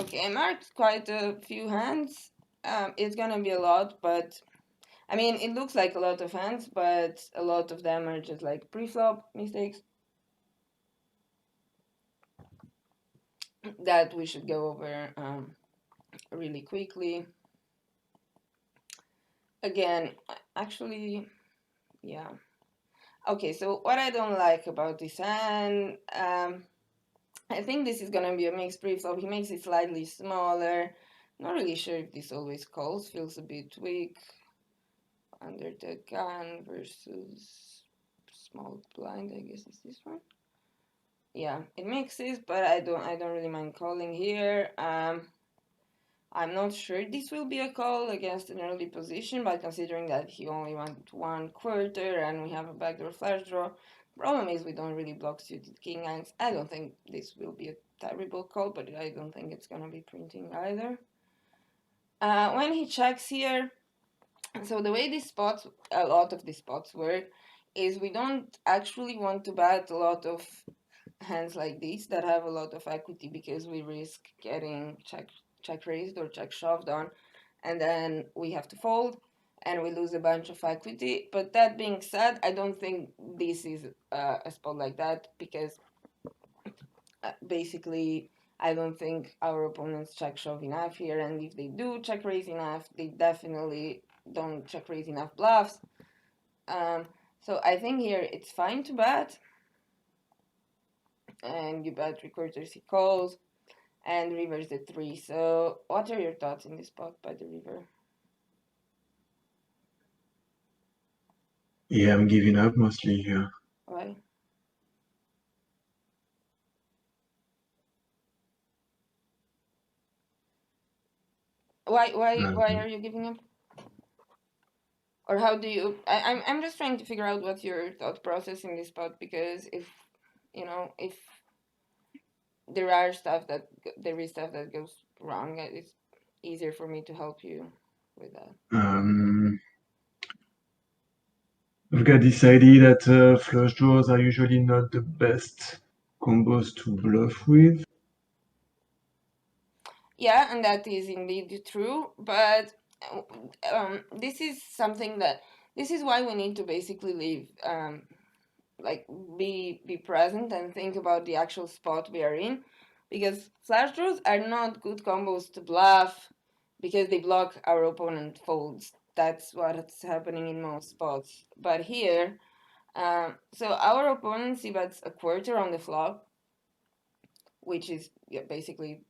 Okay, I marked quite a few hands. It's gonna be a lot, but I mean, it looks like a lot of hands, but a lot of them are just like pre-flop mistakes that we should go over really quickly. Again, actually, yeah. Okay, so what I don't like about this hand, I think this is gonna be a mixed pre-flop. He makes it slightly smaller. Not really sure if this always calls. Feels a bit weak. Under the gun versus small blind, I guess is this one. Yeah, it mixes, but I don't really mind calling here. I'm not sure this will be a call against an early position, but considering that he only went 1/4 and we have a backdoor flash draw, problem is we don't really block suited king hands. I don't think this will be a terrible call, but I don't think it's gonna be printing either. When he checks here, so the way these spots, a lot of these spots work, is we don't actually want to bet a lot of hands like these that have a lot of equity because we risk getting check raised or check shoved on, and then we have to fold and we lose a bunch of equity. But that being said, I don't think this is a spot like that because basically I don't think our opponents check shove enough here, and if they do check raise enough, they definitely don't check raise enough bluffs. So I think here it's fine to bet, and you bet 3/4 he calls, and river's the 3. So what are your thoughts in this spot by the river? Yeah, I'm giving up mostly here. Why? Why Um, are you giving up? Or how do you? I'm just trying to figure out what's your thought process in this spot, because if if there are there is stuff that goes wrong, it's easier for me to help you with that. um, I've got this idea that flush draws are usually not the best combos to bluff with. Yeah, and that is indeed true, but this is something that this is why we need to basically leave like be present and think about the actual spot we are in, because flash draws are not good combos to bluff because they block our opponent folds. That's what's happening in most spots. But here, so our opponent see bets 1/4 on the flop, which is, yeah, basically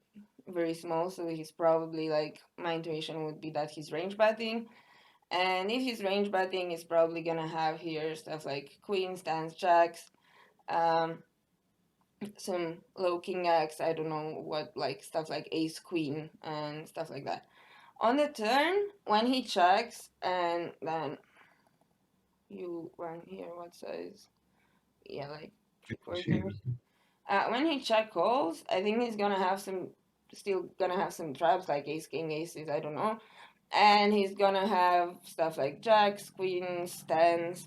very small. So he's probably like, my intuition would be that he's range betting. And if he's range betting, he's probably gonna have here stuff like queens, tens, jacks, um, some low king X, I don't know what, like stuff like ace queen and stuff like that. On the turn, when he checks, and then you run here, what size? Yeah, like 3/4. When he check calls, I think he's gonna have still gonna have some traps like ace king aces, I don't know, and he's gonna have stuff like jacks, queens, tens,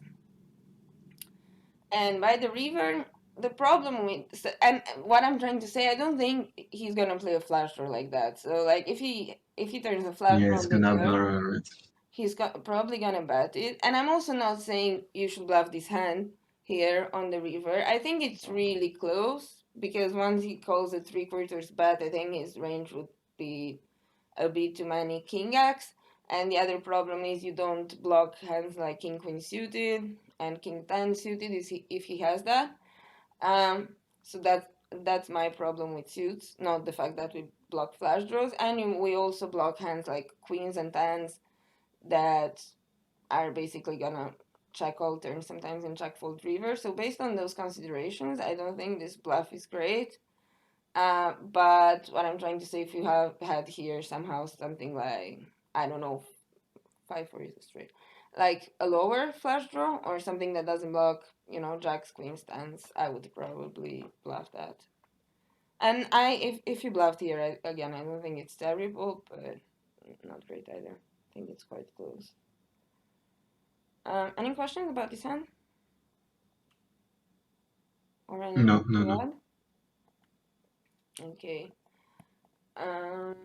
and by the river, the problem with, and what I'm trying to say, I don't think he's gonna play a flash draw like that. So like if he turns a flash Yeah, draw it's on the gonna turn, blur it. he's probably gonna bet it. And I'm also not saying you should bluff this hand here on the river. I think it's really close because once he calls a 3/4 bet, I think his range would be a bit too many king x. And the other problem is you don't block hands like king queen suited and king 10 suited if he has that. So that's my problem with suits, not the fact that we block flash draws, and we also block hands like queens and tens that are basically gonna check all turn sometimes and check fold river. So based on those considerations, I don't think this bluff is great. But what I'm trying to say, if you have had here somehow something like, I don't know, 5/4 is straight, like a lower flush draw or something that doesn't block, jacks, queens, tens, I would probably bluff that. And if you bluffed here, again, I don't think it's terrible, but not great either. I think it's quite close. Any questions about this hand? Or anything No, no, to no. add? Okay. Um,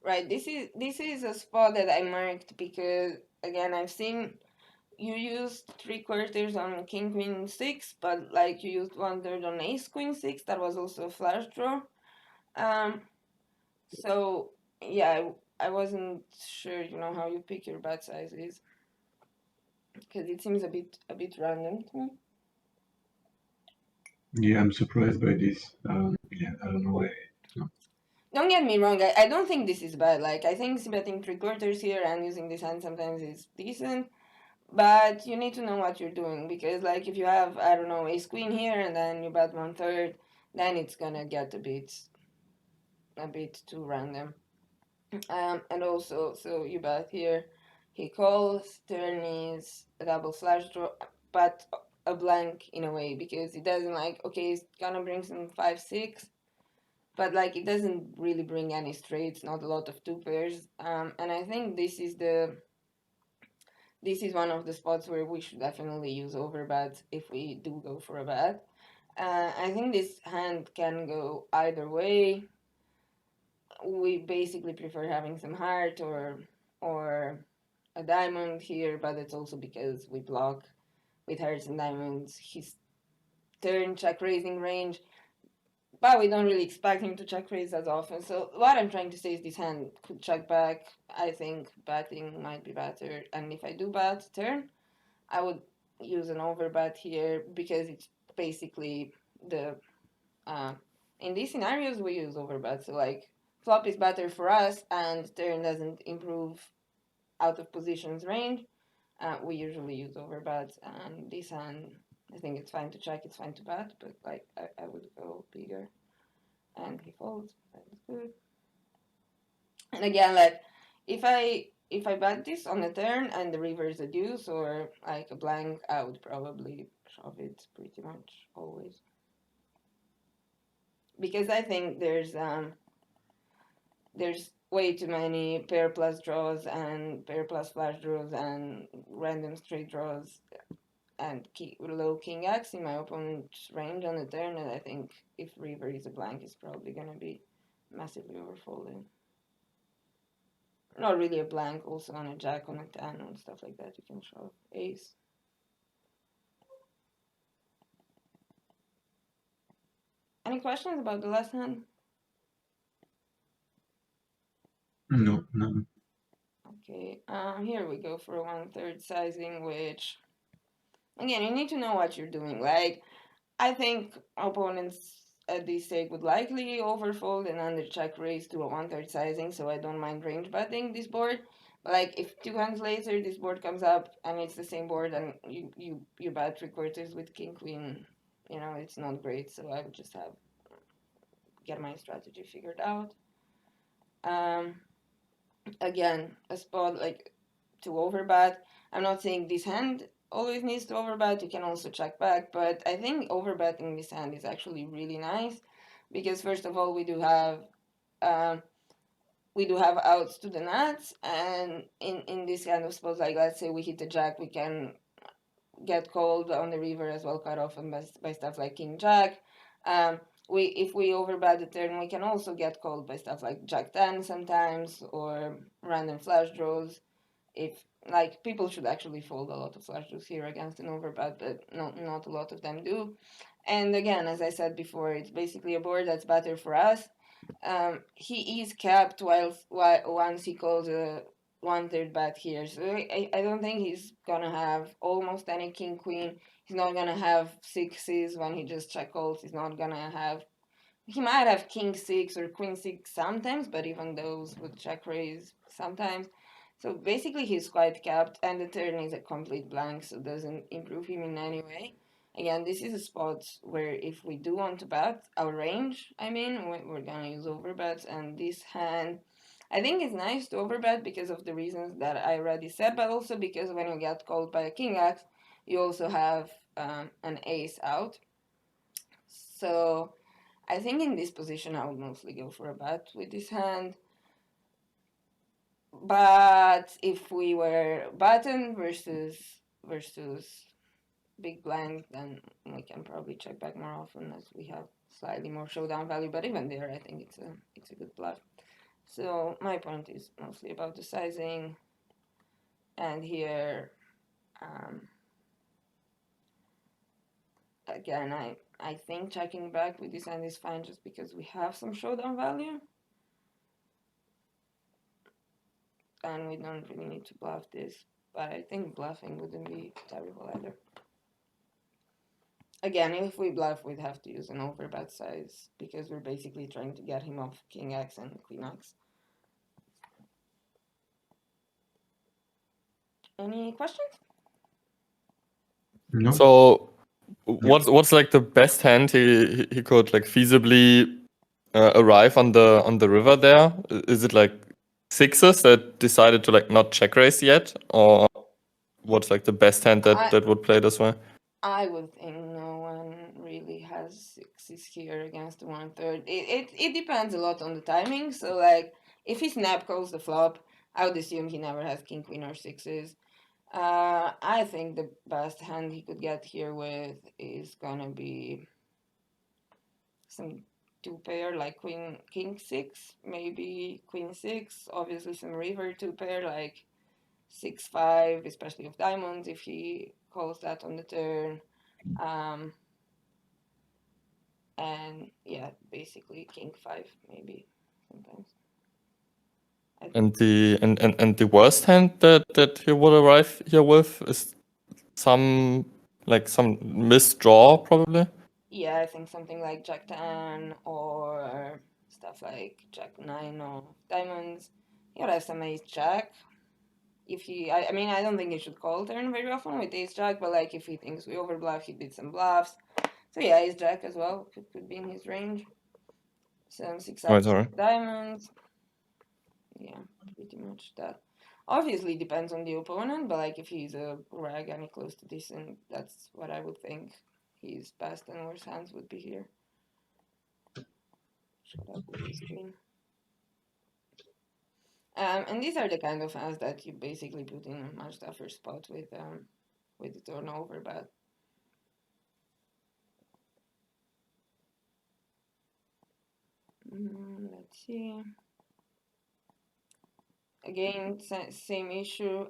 right. This is a spot that I marked because again I've seen you used 3/4 on king queen six, but like you used 1/3 on ace queen six. That was also a flush draw. Um, so yeah, I wasn't sure, how you pick your bet sizes because it seems a bit random to me. Yeah, I'm surprised by this. Yeah, I don't know why. No. Don't get me wrong, I don't think this is bad. Like I think betting 3/4 here and using this hand sometimes is decent. But you need to know what you're doing because, like, if you have, I don't know, ace queen here and then you bet 1/3, then it's gonna get a bit too random. And also, so you bet here, he calls, turn is a double flush draw, but a blank in a way because it doesn't like, okay, it's gonna bring some 5-6, but like it doesn't really bring any straights, not a lot of two pairs. And I think this is one of the spots where we should definitely use overbet if we do go for a bet. I think this hand can go either way. We basically prefer having some heart or a diamond here, but it's also because we block with hearts and diamonds his turn check raising range, but we don't really expect him to check raise as often. So what I'm trying to say is this hand could check back. I think betting might be better, and if I do bet turn, I would use an overbet here because it's basically the in these scenarios we use overbet. So like flop is better for us and turn doesn't improve out of positions range. We usually use overbet, and this hand I think it's fine to check, it's fine to bet, but like I would go bigger. And he folds. That's good. And again, like if I bet this on a turn and the river is a deuce or like a blank, I would probably shove it pretty much always. Because I think there's way too many pair plus draws and pair plus flush draws and random straight draws and low king x in my opponent's range on the turn, and I think if river is a blank, it's probably gonna be massively overfolded. Not really a blank, also on a jack, on a 10, and stuff like that. You can shove ace. Any questions about the last hand? No, no. Okay, here we go for a 1/3 sizing, which, again, you need to know what you're doing. Like, I think opponents at this stake would likely overfold and under check raise to a 1/3 sizing, so I don't mind range betting this board. But like if two hands later this board comes up and it's the same board and you bet 3/4 with king queen, it's not great. So I would just have get my strategy figured out. Um, Again, a spot like to overbet. I'm not saying this hand always needs to overbet. You can also check back, but I think overbetting this hand is actually really nice because first of all um, we do have outs to the nuts, and in this kind of spots, like let's say we hit the jack, we can get called on the river as well, cut off by stuff like king jack. Um, if we overbet the turn, we can also get called by stuff like jack 10 sometimes or random flush draws. If like people should actually fold a lot of flush draws here against an overbet, but not a lot of them do. And again, as I said before, it's basically a board that's better for us. He is capped while once he calls a 1/3 bet here, so I don't think he's gonna have almost any king queen. He's not gonna have sixes when he just check calls. He's not gonna have. He might have king six or queen six sometimes, but even those would check raise sometimes. So basically, he's quite capped, and the turn is a complete blank, so doesn't improve him in any way. Again, this is a spot where if we do want to bet our range, I mean, we're gonna use overbets, and this hand, I think it's nice to overbet because of the reasons that I already said, but also because when you get called by a king x, you also have an ace out. So I think in this position I would mostly go for a bet with this hand. But if we were button versus big blind, then we can probably check back more often as we have slightly more showdown value. But even there, I think it's a good bluff. So my point is mostly about the sizing, and here, um, again, I think checking back with this hand is fine just because we have some showdown value, and we don't really need to bluff this. But I think bluffing wouldn't be terrible either. Again, if we bluff, we'd have to use an overbet size because we're basically trying to get him off King X and Queen X. Any questions? No. So, what's like the best hand he could like feasibly arrive on the river there? Is it like sixes that decided to like not check raise yet, or what's like the best hand that would play this way? I would think no one really has sixes here against the 1/3. It depends a lot on the timing. So like if he snap calls the flop, I would assume he never has king, queen, or sixes. I think the best hand he could get here with is gonna be some two pair like queen, king six, maybe queen six. Obviously some river two pair like 6-5, especially of diamonds if he calls that on the turn. And yeah, basically king five maybe sometimes. And the worst hand that he would arrive here with is some missed draw probably. Yeah, I think something like jack 10 or stuff like jack 9 of diamonds. He would have some ace jack. If he, I mean, I don't think he should call turn very often with ace jack, but like if he thinks we overbluff, he did some bluffs. So yeah, ace jack as well could be in his range. Some six Right, ups sorry. diamonds. Yeah, pretty much that. Obviously depends on the opponent, but like if he's a rag and close to decent, that's what I would think his best and worst hands would be here. Shut up with the screen. And these are the kind of hands that you basically put in a much tougher spot with the turnover, but let's see. Again, same issue.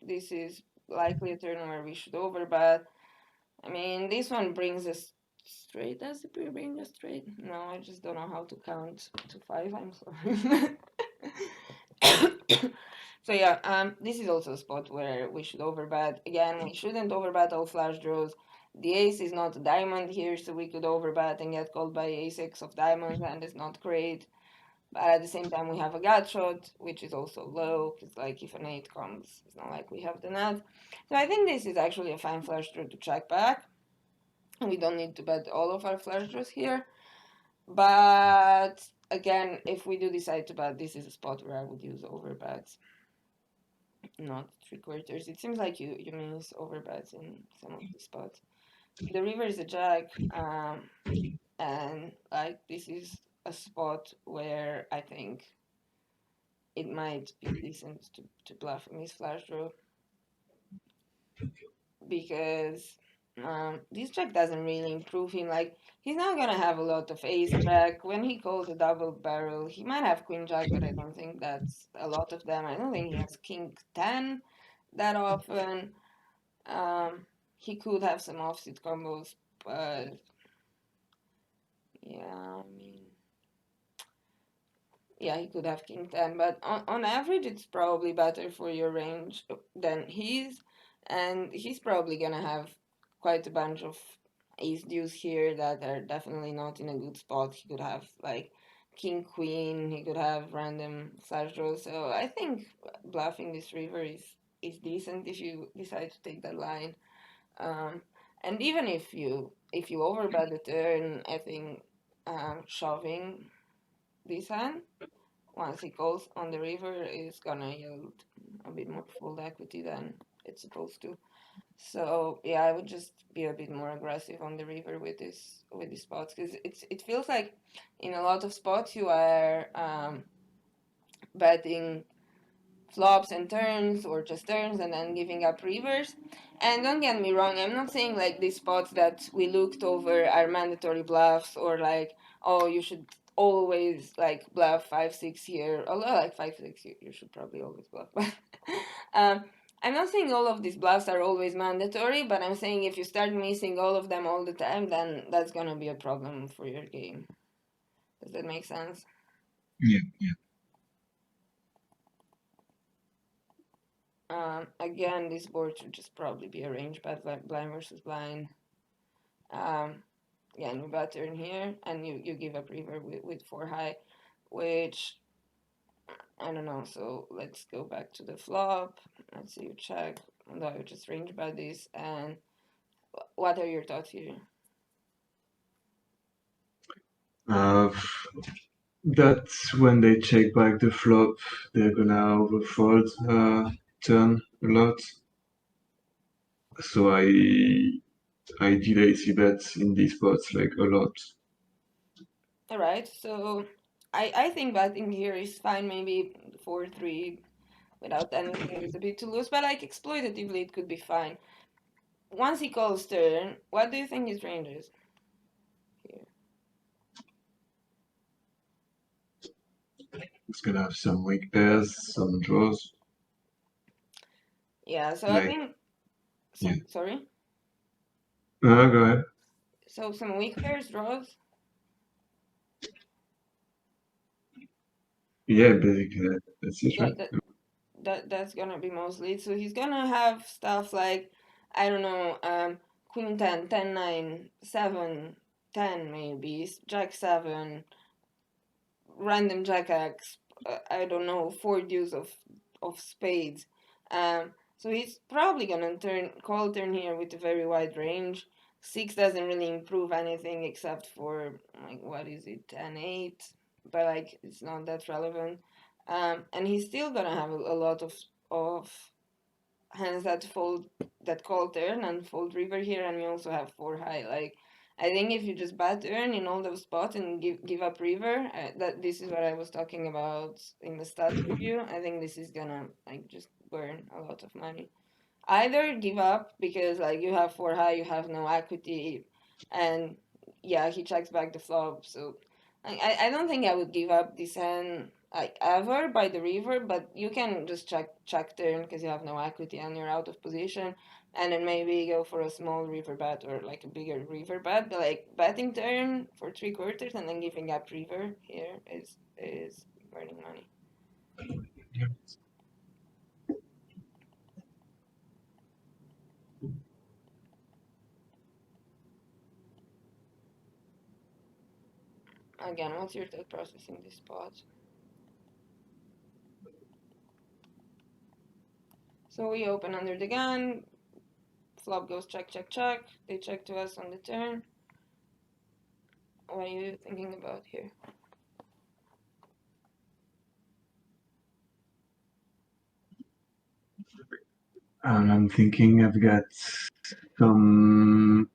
This is likely a turn where we should overbet. I mean, this one brings us straight. Does it bring us straight? No, I just don't know how to count to 5. I'm sorry. So yeah, this is also a spot where we should overbet. Again, we shouldn't overbet all flush draws. The ace is not a diamond here, so we could overbet and get called by a6 of diamonds, and it's not great. But at the same time, we have a gut shot, which is also low, because like if an 8 comes, it's not like we have the nut. So I think this is actually a fine flush draw to check back. We don't need to bet all of our flush draws here. But again, if we do decide to bet, this is a spot where I would use overbets, not 3/4. It seems like you miss overbets in some of these spots. The river is a jack, and like this is a spot where I think it might be decent to bluff a miss flash draw because this jack doesn't really improve him. Like he's not gonna have a lot of ace jack. When he calls a double barrel, he might have queen jack, but I don't think that's a lot of them. I don't think he has king 10 that often. He could have some offsuit combos, but yeah, I mean, yeah, he could have king 10, but on average, it's probably better for your range than his, and he's probably gonna have quite a bunch of ace deuce here that are definitely not in a good spot. He could have like king queen, he could have random flash draws, so I think bluffing this river is decent if you decide to take that line. Um, and even if you overbet the turn, I think shoving this hand once he calls on the river is gonna yield a bit more full equity than it's supposed to. So yeah, I would just be a bit more aggressive on the river with these spots because it feels like in a lot of spots you are betting flops and turns, or just turns and then giving up rivers. And don't get me wrong, I'm not saying like these spots that we looked over are mandatory bluffs, or like, oh, you should always like bluff 5-6 here. Although like 5-6 you should probably always bluff. But um, I'm not saying all of these bluffs are always mandatory, but I'm saying if you start missing all of them all the time, then that's gonna be a problem for your game. Does that make sense? Yeah. Again, this board should just probably be arranged by blind versus blind. Yeah, we bet turn here, and you give up river with 4 high, which I don't know. So let's go back to the flop. Let's see, you check. No, you just range by this. And what are your thoughts here? Uh, that's when they check back the flop, they're gonna overfold turn a lot. So I delay c bets in these spots like a lot. All right, so I think betting here is fine. Maybe 4-3 without anything is a bit too loose, but like exploitatively it could be fine. Once he calls turn, what do you think his range is here? It's gonna have some weak pairs, some draws. Yeah, so I Like think yeah. sorry. Go ahead. So some weak pairs draws. Yeah, basically that's it, Yeah, right? that's gonna be mostly. So he's gonna have stuff like, I don't know, Queen 10, 10 9, 7 10 maybe, Jack 7, random Jack X, I don't know, 4 deuce of spades. So he's probably gonna call turn here with a very wide range. 6 doesn't really improve anything except for, like, what is it, 10 8, but like it's not that relevant. And he's still gonna have a lot of hands that fold, that call turn and fold river here, and we also have 4 high. Like, I think if you just bat turn in all those spots and give up river, that this is what I was talking about in the stats review. I think this is gonna like just burn a lot of money. Either give up because like you have 4 high, you have no equity, and yeah, he checks back the flop. So I don't think I would give up this hand like ever by the river, but you can just check turn because you have no equity and you're out of position, and then maybe go for a small river bet or like a bigger river bet. But like betting turn for 3/4 and then giving up river here is burning money. Yeah. Again, what's your thought process in this spot? So we open under the gun, flop goes check, check, check. They check to us on the turn. What are you thinking about here? And I'm thinking I've got some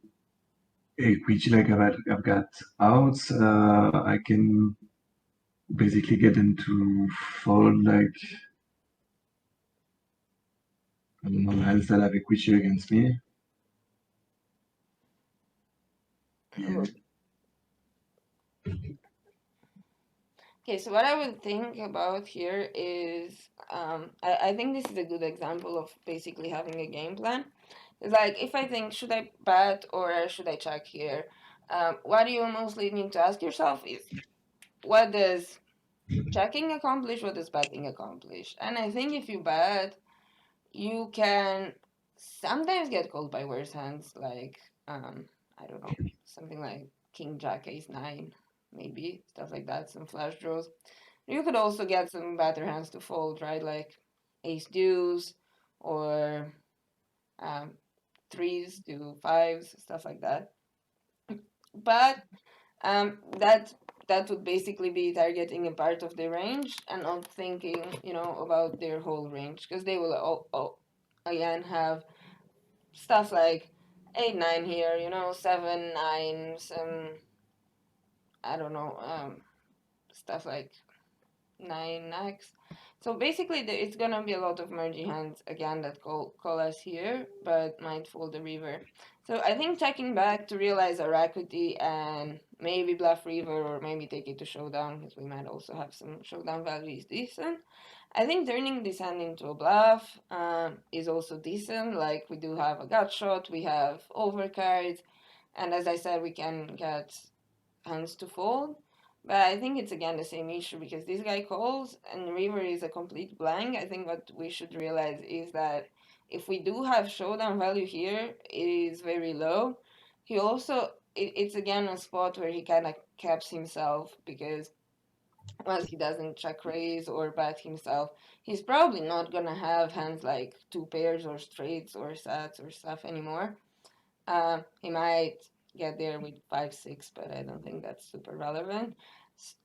equity, like I've got outs. I can basically get them to fold like I don't know hands that have equity against me. Yeah. Okay, so what I would think about here is, I think this is a good example of basically having a game plan. It's like, if I think, should I bet or should I check here? What you mostly need to ask yourself is, what does checking accomplish? What does betting accomplish? And I think if you bet, you can sometimes get called by worse hands, like, I don't know, something like King Jack Ace 9, maybe, stuff like that, some flash draws. You could also get some better hands to fold, right? Like ace deuce or um, threes to fives, stuff like that. But that would basically be targeting a part of the range and not thinking, about their whole range, because they will again have stuff like 8-9 here, 7-9, some, I don't know, stuff like 9x. So basically, it's gonna be a lot of mergey hands again that call us here, but might fold the river. So I think checking back to realize our equity and maybe bluff river or maybe take it to showdown because we might also have some showdown value is decent. I think turning this hand into a bluff is also decent. Like we do have a gut shot, we have overcards, and as I said, we can get hands to fold. But I think it's again the same issue because this guy calls and river is a complete blank. I think what we should realize is that if we do have showdown value here, it is very low. He also, it's again a spot where he kind of caps himself because once he doesn't check raise or bet himself, he's probably not gonna have hands like two pairs or straights or sets or stuff anymore. He might get there with 5-6, but I don't think that's super relevant.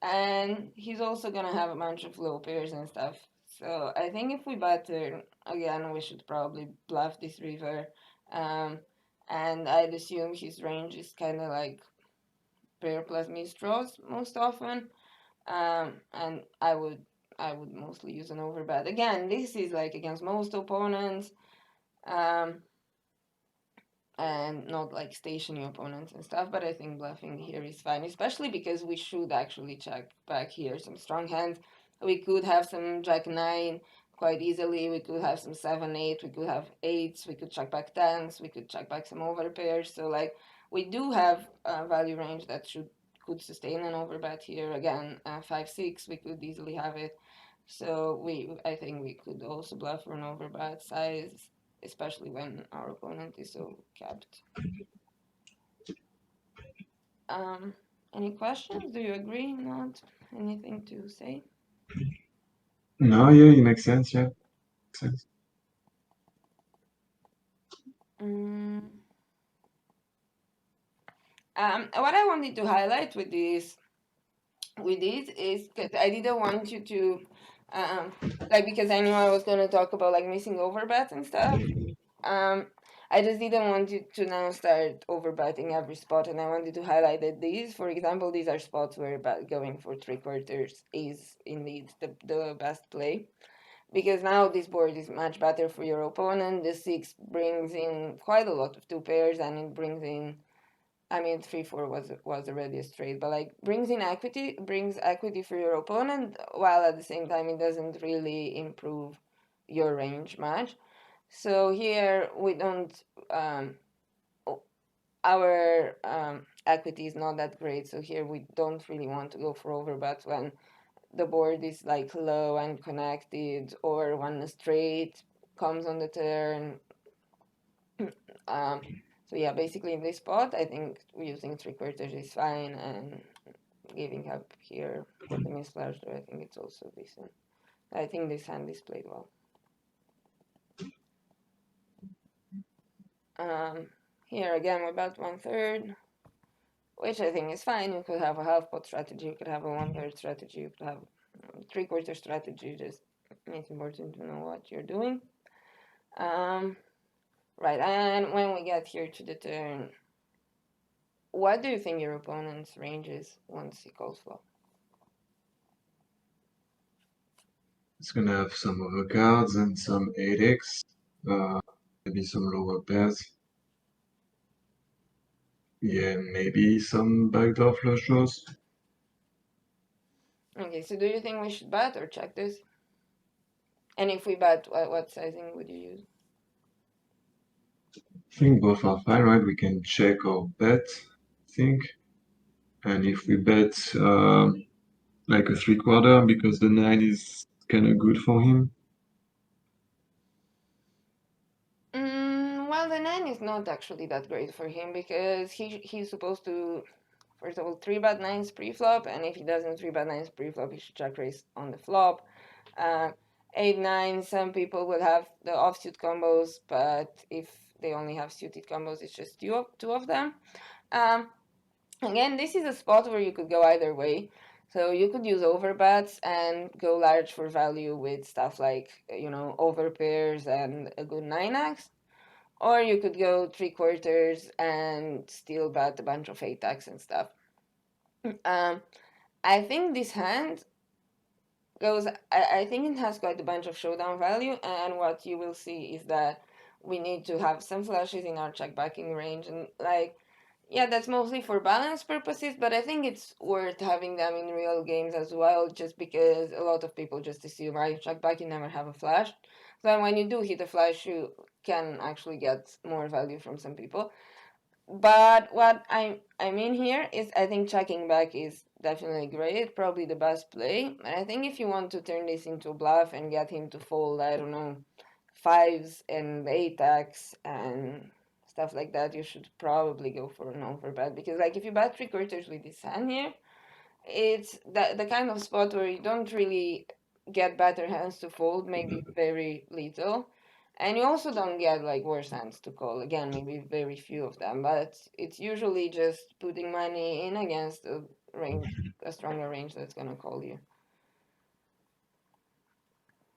And he's also gonna have a bunch of low pairs and stuff. So I think if we bet turn again, we should probably bluff this river. Um, and I'd assume his range is kind of like pair plus missed draws most often. And I would mostly use an overbet. Again, this is like against most opponents. Um, and not like stationing opponents and stuff. But I think bluffing here is fine, especially because we should actually check back here some strong hands. We could have some Jack 9 quite easily. We could have some 7-8. We could have 8s. We could check back 10s. We could check back some overpairs. So like we do have a value range that could sustain an overbet here. Again, 5-6. We could easily have it. So I think we could also bluff for an overbet size, especially when our opponent is so capped. Um, any questions? Do you agree? Not anything to say? No, yeah, it makes sense. Yeah, makes sense. Mm. What I wanted to highlight with this is because I didn't want you to, like, because I knew I was going to talk about like missing overbets and stuff. Um, I just didn't want you to now start overbetting every spot, and I wanted to highlight that these, for example, these are spots where going for 3/4 is indeed the best play. Because now this board is much better for your opponent. The 6 brings in quite a lot of two pairs, and it brings in, I mean, 3-4 was already a straight, but like brings equity for your opponent, while at the same time it doesn't really improve your range much. So here we don't, our equity is not that great. So here we don't really want to go for overbets when the board is like low and connected, or when a straight comes on the turn. So yeah, basically in this spot, I think using 3/4 is fine, and giving up here for the misflash, I think it's also decent. I think this hand is played well. Here again, we bet 1/3, which I think is fine. You could have a half pot strategy, you could have a 1/3 strategy, you could have a 3/4 strategy. Just it's important to know what you're doing. Right, and when we get here to the turn, what do you think your opponent's range is once he calls flop? It's gonna have some overcards and some 8x, maybe some lower pairs. Yeah, maybe some backdoor flush draws. Okay, so do you think we should bet or check this? And if we bet, what sizing would you use? I think both are fine, right? We can check or bet, I think. And if we bet like a 3/4, because the 9 is kind of good for him. Well, the 9 is not actually that great for him because he's supposed to, first of all, 3-bet 9s pre-flop, and if he doesn't 3-bet 9s pre-flop, he should check raise on the flop. 8-9, some people will have the offsuit combos, but if they only have suited combos, it's just two of them. Again, this is a spot where you could go either way. So you could use overbets and go large for value with stuff like, overpairs and a good 9x. Or you could go 3/4 and still bet a bunch of 8x and stuff. I think this hand, goes, I think it has quite a bunch of showdown value, and what you will see is that we need to have some flashes in our check backing range, and like, yeah, that's mostly for balance purposes, but I think it's worth having them in real games as well, just because a lot of people just assume, I check back, you never have a flash. So when you do hit a flash, you can actually get more value from some people. But what I mean here is I think checking back is definitely great, probably the best play. And I think if you want to turn this into a bluff and get him to fold, I don't know, fives and eight X and stuff like that, you should probably go for an overbet, because like if you bet three quarters with this hand here, it's the kind of spot where you don't really get better hands to fold, maybe very little. And you also don't get like worse hands to call. Again, maybe very few of them, but it's usually just putting money in against a range, a stronger range that's gonna call you.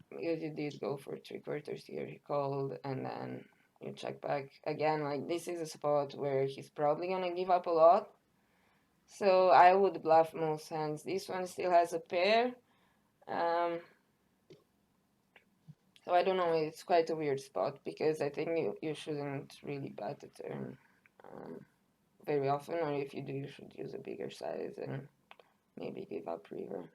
Because you did go for three quarters here, he called, and then you check back again. Like this is a spot where he's probably gonna give up a lot. So I would bluff most hands. This one still has a pair. So I don't know, it's quite a weird spot, because I think you shouldn't really bet the turn very often, or if you do, you should use a bigger size and maybe give up river.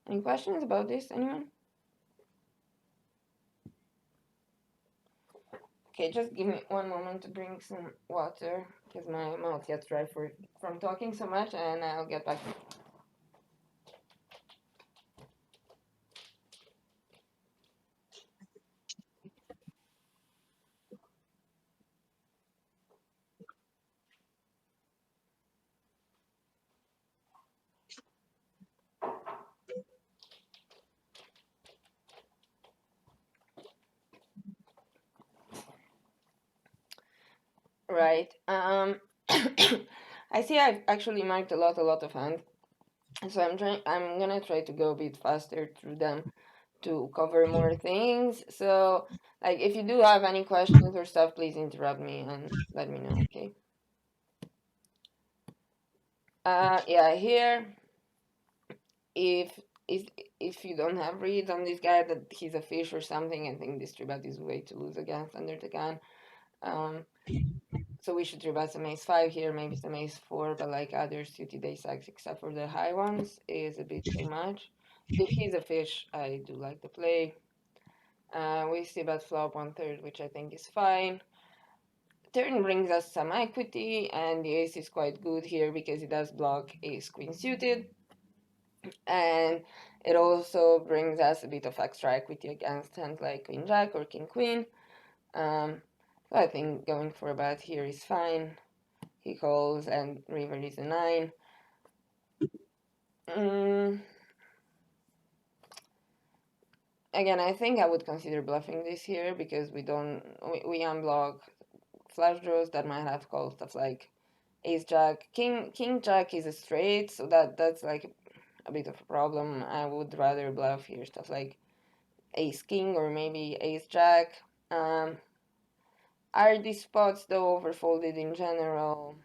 Any questions about this, anyone? Okay, just give me one moment to bring some water, because my mouth gets dry from talking so much, and I'll get back. Right. I see I've actually marked a lot of hands. So I'm gonna try to go a bit faster through them to cover more things. So like if you do have any questions or stuff, please interrupt me and let me know, okay? Yeah, here if if if you don't have reads on this guy that he's a fish or something, I think this three bet is way to lose against under the gun. So we should three bet some ace five here, maybe some ace four, but like other suited ace X except for the high ones is a bit too much. If he's a fish, I do like the play. We see bet flop 1/3, which I think is fine. Turn brings us some equity, and the ace is quite good here because it does block ace queen suited. And it also brings us a bit of extra equity against hands like queen jack or king queen. So I think going for a bet here is fine. He calls and river is a 9. Again, I think I would consider bluffing this here, because we unblock flush draws that might have called stuff like ace jack. King jack is a straight, so that's like a bit of a problem. I would rather bluff here stuff like ace king or maybe ace jack. Are these spots though overfolded in general?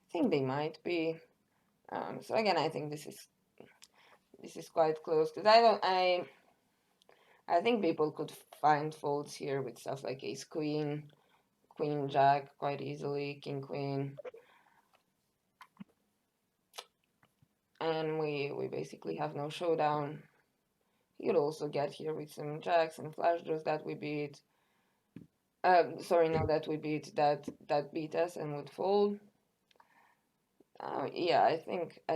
I think they might be. So again, I think this is quite close, because I think people could find folds here with stuff like ace queen, queen jack quite easily, king queen. And we basically have no showdown. You'd also get here with some jacks and flash draws that we beat. Sorry, no, that we beat, that beat us and would fold. Yeah, I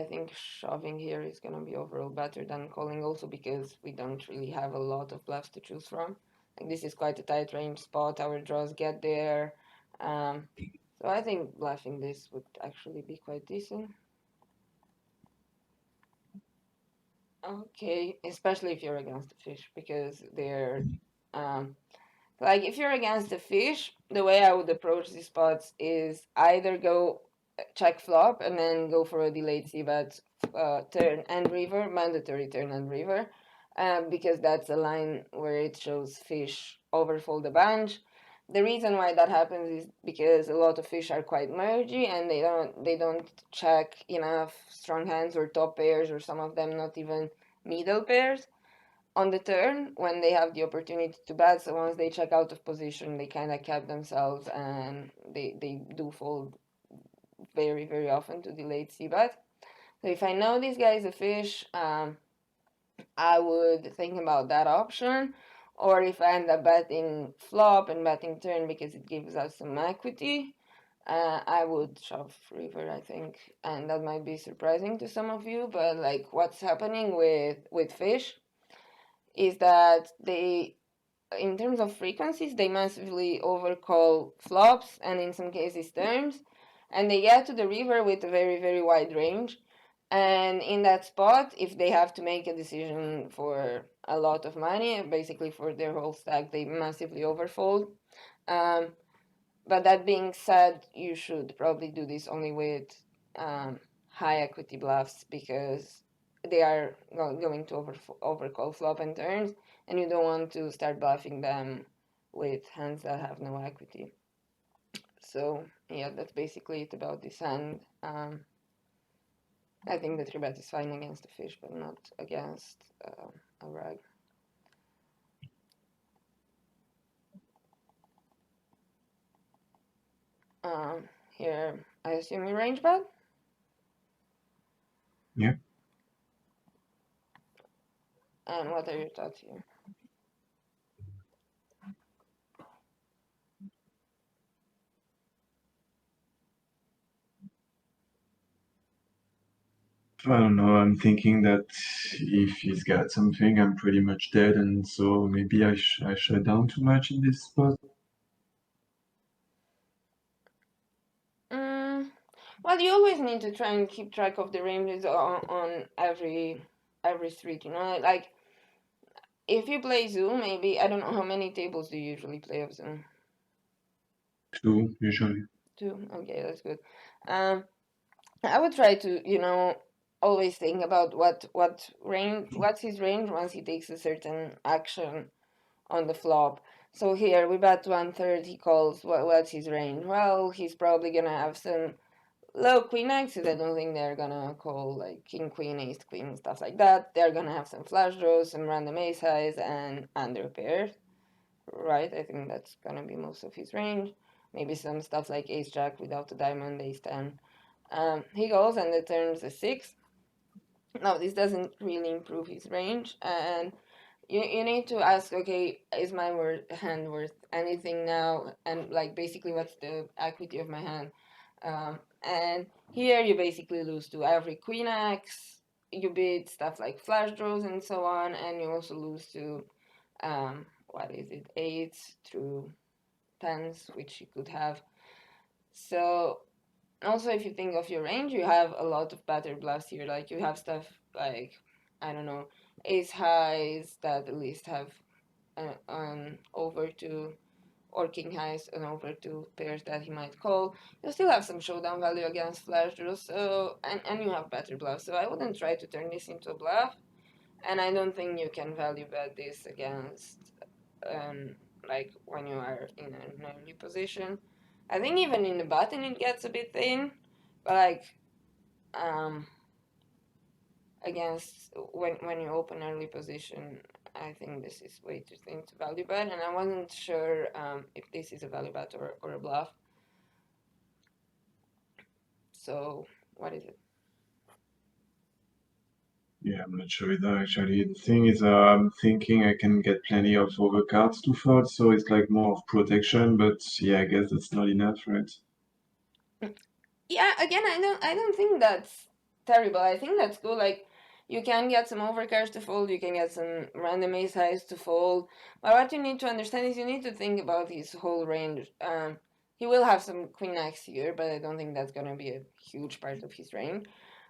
think shoving here is gonna be overall better than calling, also because we don't really have a lot of bluffs to choose from. Like this is quite a tight range spot. Our draws get there. So I think bluffing this would actually be quite decent. Okay, especially if you're against the fish, because they're like if you're against the fish, the way I would approach these spots is either go check flop and then go for a delayed c bet turn and river, mandatory turn and river, because that's a line where it shows fish overfold a bunch. the reason why that happens is because a lot of fish are quite mergy and they don't check enough strong hands or top pairs, or some of them not even middle pairs on the turn when they have the opportunity to bet. So once they check out of position, they kind of cap themselves, and they do fold very, very often to the late c bet. So if I know this guy is a fish, I would think about that option. Or if I end up betting flop and betting turn because it gives us some equity, I would shove river, I think. And that might be surprising to some of you, but like what's happening with fish is that they, in terms of frequencies, they massively overcall flops and in some cases turns, and they get to the river with a very, very wide range. And in that spot, if they have to make a decision for a lot of money, basically for their whole stack, they massively overfold. Um, but that being said, you should probably do this only with high equity bluffs, because they are going to overcall flop and turns, and you don't want to start bluffing them with hands that have no equity. So yeah, that's basically it about this hand. I think the 3-bet is fine against the fish, but not against a rag. Here, I assume you range bet? Yeah. And what are your thoughts here? I don't know. I'm thinking that if he's got something, I'm pretty much dead, and so maybe I shut down too much in this spot. Mm, well, you always need to try and keep track of the ranges on every street, you know? Like, if you play Zoo, maybe, I don't know, how many tables do you usually play of Zoo? 2 usually. 2? Okay, that's good. I would try to, always think about what's his range once he takes a certain action on the flop. So here we bet 1/3, he calls. What's his range? Well, he's probably gonna have some low queen X's. I don't think they're gonna call like king queen, ace queen, stuff like that. They're gonna have some flush draws, some random ace highs, and under pairs, right? I think that's gonna be most of his range. Maybe some stuff like ace jack without a diamond, ace 10. He goes and the turn's a 6. Now this doesn't really improve his range, and you need to ask, okay, is my hand worth anything now? And like basically, what's the equity of my hand? And here you basically lose to every queen X. You beat stuff like flash draws and so on, and you also lose to what is it, eights through tens, which you could have. So also, if you think of your range, you have a lot of better bluffs here. Like you have stuff like, I don't know, ace highs that at least have over to, or king highs and over to pairs that he might call. You still have some showdown value against flash draws, so and you have better bluffs. So I wouldn't try to turn this into a bluff, and I don't think you can value bet this against like when you are in an early position. I think even in the button it gets a bit thin, but like um against when you open early position, I think this is way too thin to value bet, and I wasn't sure if this is a value bet or a bluff. So what is it? Yeah, I'm not sure either, actually. The thing is, I'm thinking I can get plenty of overcards to fold, so it's like more of protection, but yeah, I guess that's not enough, right? Yeah, again, I don't think that's terrible. I think that's good. Like you can get some overcards to fold, you can get some random ace highs to fold. But what you need to understand is you need to think about his whole range. He will have some queen X here, but I don't think that's gonna be a huge part of his range.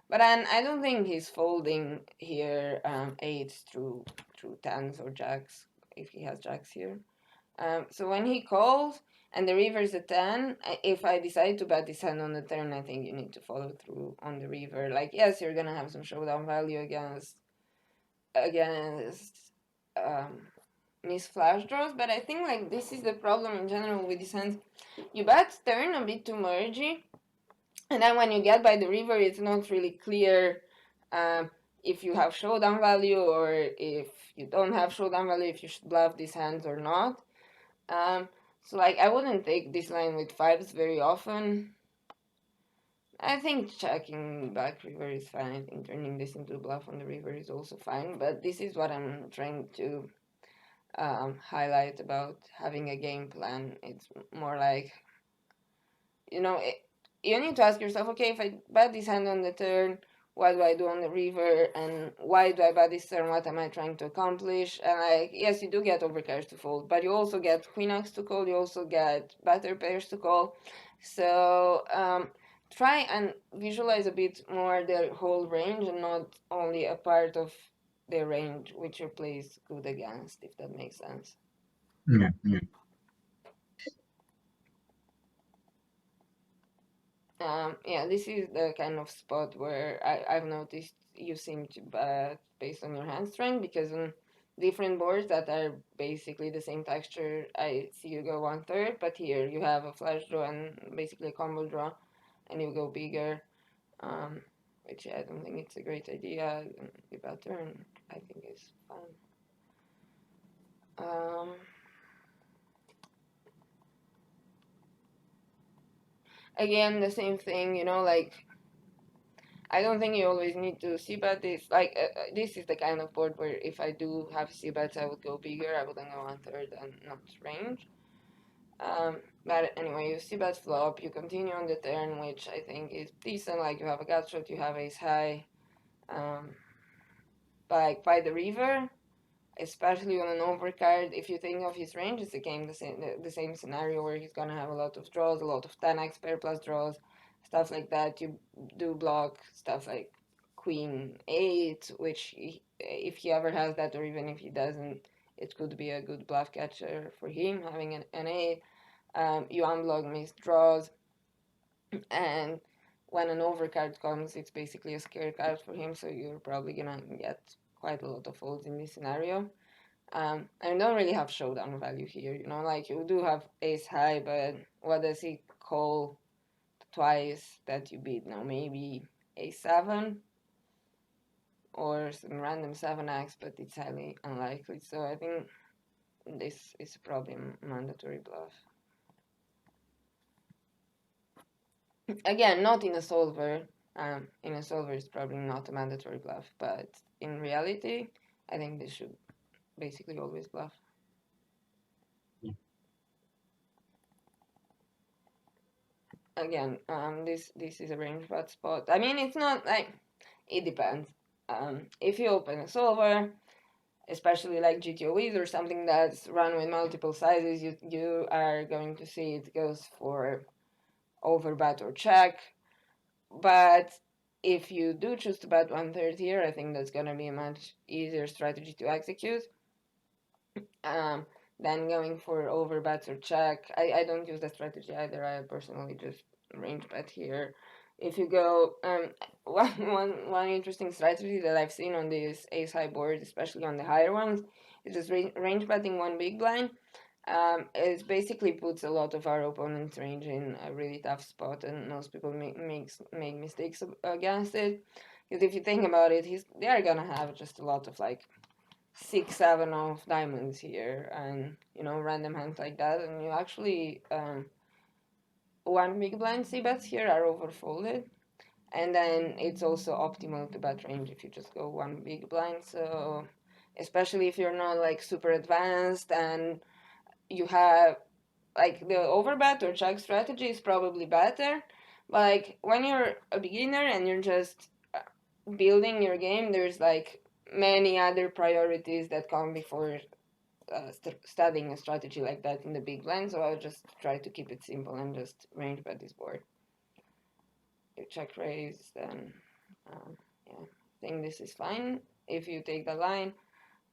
But I don't think he's folding here eights through tens or jacks if he has jacks here. So when he calls and the river's a 10, if I decide to bet this hand on the turn, I think you need to follow through on the river. Like, yes, you're gonna have some showdown value against um, miss flash draws, but I think like this is the problem in general with these hands. You bet turn a bit too mergy, and then when you get by the river, it's not really clear if you have showdown value or if you don't have showdown value, if you should bluff these hands or not. Um, so like I wouldn't take this line with fives very often. I think checking back river is fine. I think turning this into a bluff on the river is also fine. But this is what I'm trying to highlight about having a game plan. It's more like, you know, you need to ask yourself, okay, if I bet this hand on the turn, what do I do on the river, and why do I bet this turn? What am I trying to accomplish? And like, yes, you do get overcards to fold, but you also get queen x to call. You also get better pairs to call. So try and visualize a bit more their whole range and not only a part of their range which your play is good against, if that makes sense. Yeah, yeah. Yeah, this is the kind of spot where I've noticed you seem to bet based on your hand strength, because on different boards that are basically the same texture, I see you go 1/3, but here you have a flash draw and basically a combo draw, and you go bigger, um, which I don't think it's a great idea. You bet turn, I think is fine. Again, the same thing, you know, like I don't think you always need to see bet this. Like this is the kind of board where if I do have see bets, I would go bigger. I wouldn't go 1/3 and not range. But anyway, you see bet flop. You continue on the turn, which I think is decent. Like you have a gut shot, you have ace high. Um, like by the river, especially on an overcard, if you think of his range, it's again the same scenario where he's gonna have a lot of draws, a lot of 10x pair plus draws, stuff like that. You do block stuff like queen 8, which if he ever has that, or even if he doesn't, it could be a good bluff catcher for him having an 8. You unblock missed draws, and when an overcard comes, it's basically a scare card for him, so you're probably gonna get quite a lot of folds in this scenario. I don't really have showdown value here, you know, like you do have ace high, but what does he call twice that you beat now? Maybe a7 or some random 7x, but it's highly unlikely. So I think this is probably a mandatory bluff. Again, not in a solver. In a solver, it's probably not a mandatory bluff, but in reality, I think this should basically always bluff. Again, this is a range bad spot. I mean, it's not like it depends. If you open a solver, especially like GTOEs or something that's run with multiple sizes, you are going to see it goes for overbet or check. But if you do choose to bet 1/3 here, I think that's gonna be a much easier strategy to execute. Um, than going for overbets or check. I don't use that strategy either. I personally just range bet here. If you go, one interesting strategy that I've seen on these ace high boards, especially on the higher ones, is just range betting one big blind. It basically puts a lot of our opponent's range in a really tough spot, and most people make mistakes against it. Because if you think about it, they are gonna have just a lot of like 6, 7 of diamonds here, and you know, random hands like that, and you actually one big blind c bets here are overfolded, and then it's also optimal to bet range if you just go one big blind. So especially if you're not like super advanced and you have like the overbet or check strategy is probably better, but like when you're a beginner and you're just building your game, there's like many other priorities that come before studying a strategy like that in the big blind. So I'll just try to keep it simple and just range bet this board. You check raise, then yeah, I think this is fine if you take the line,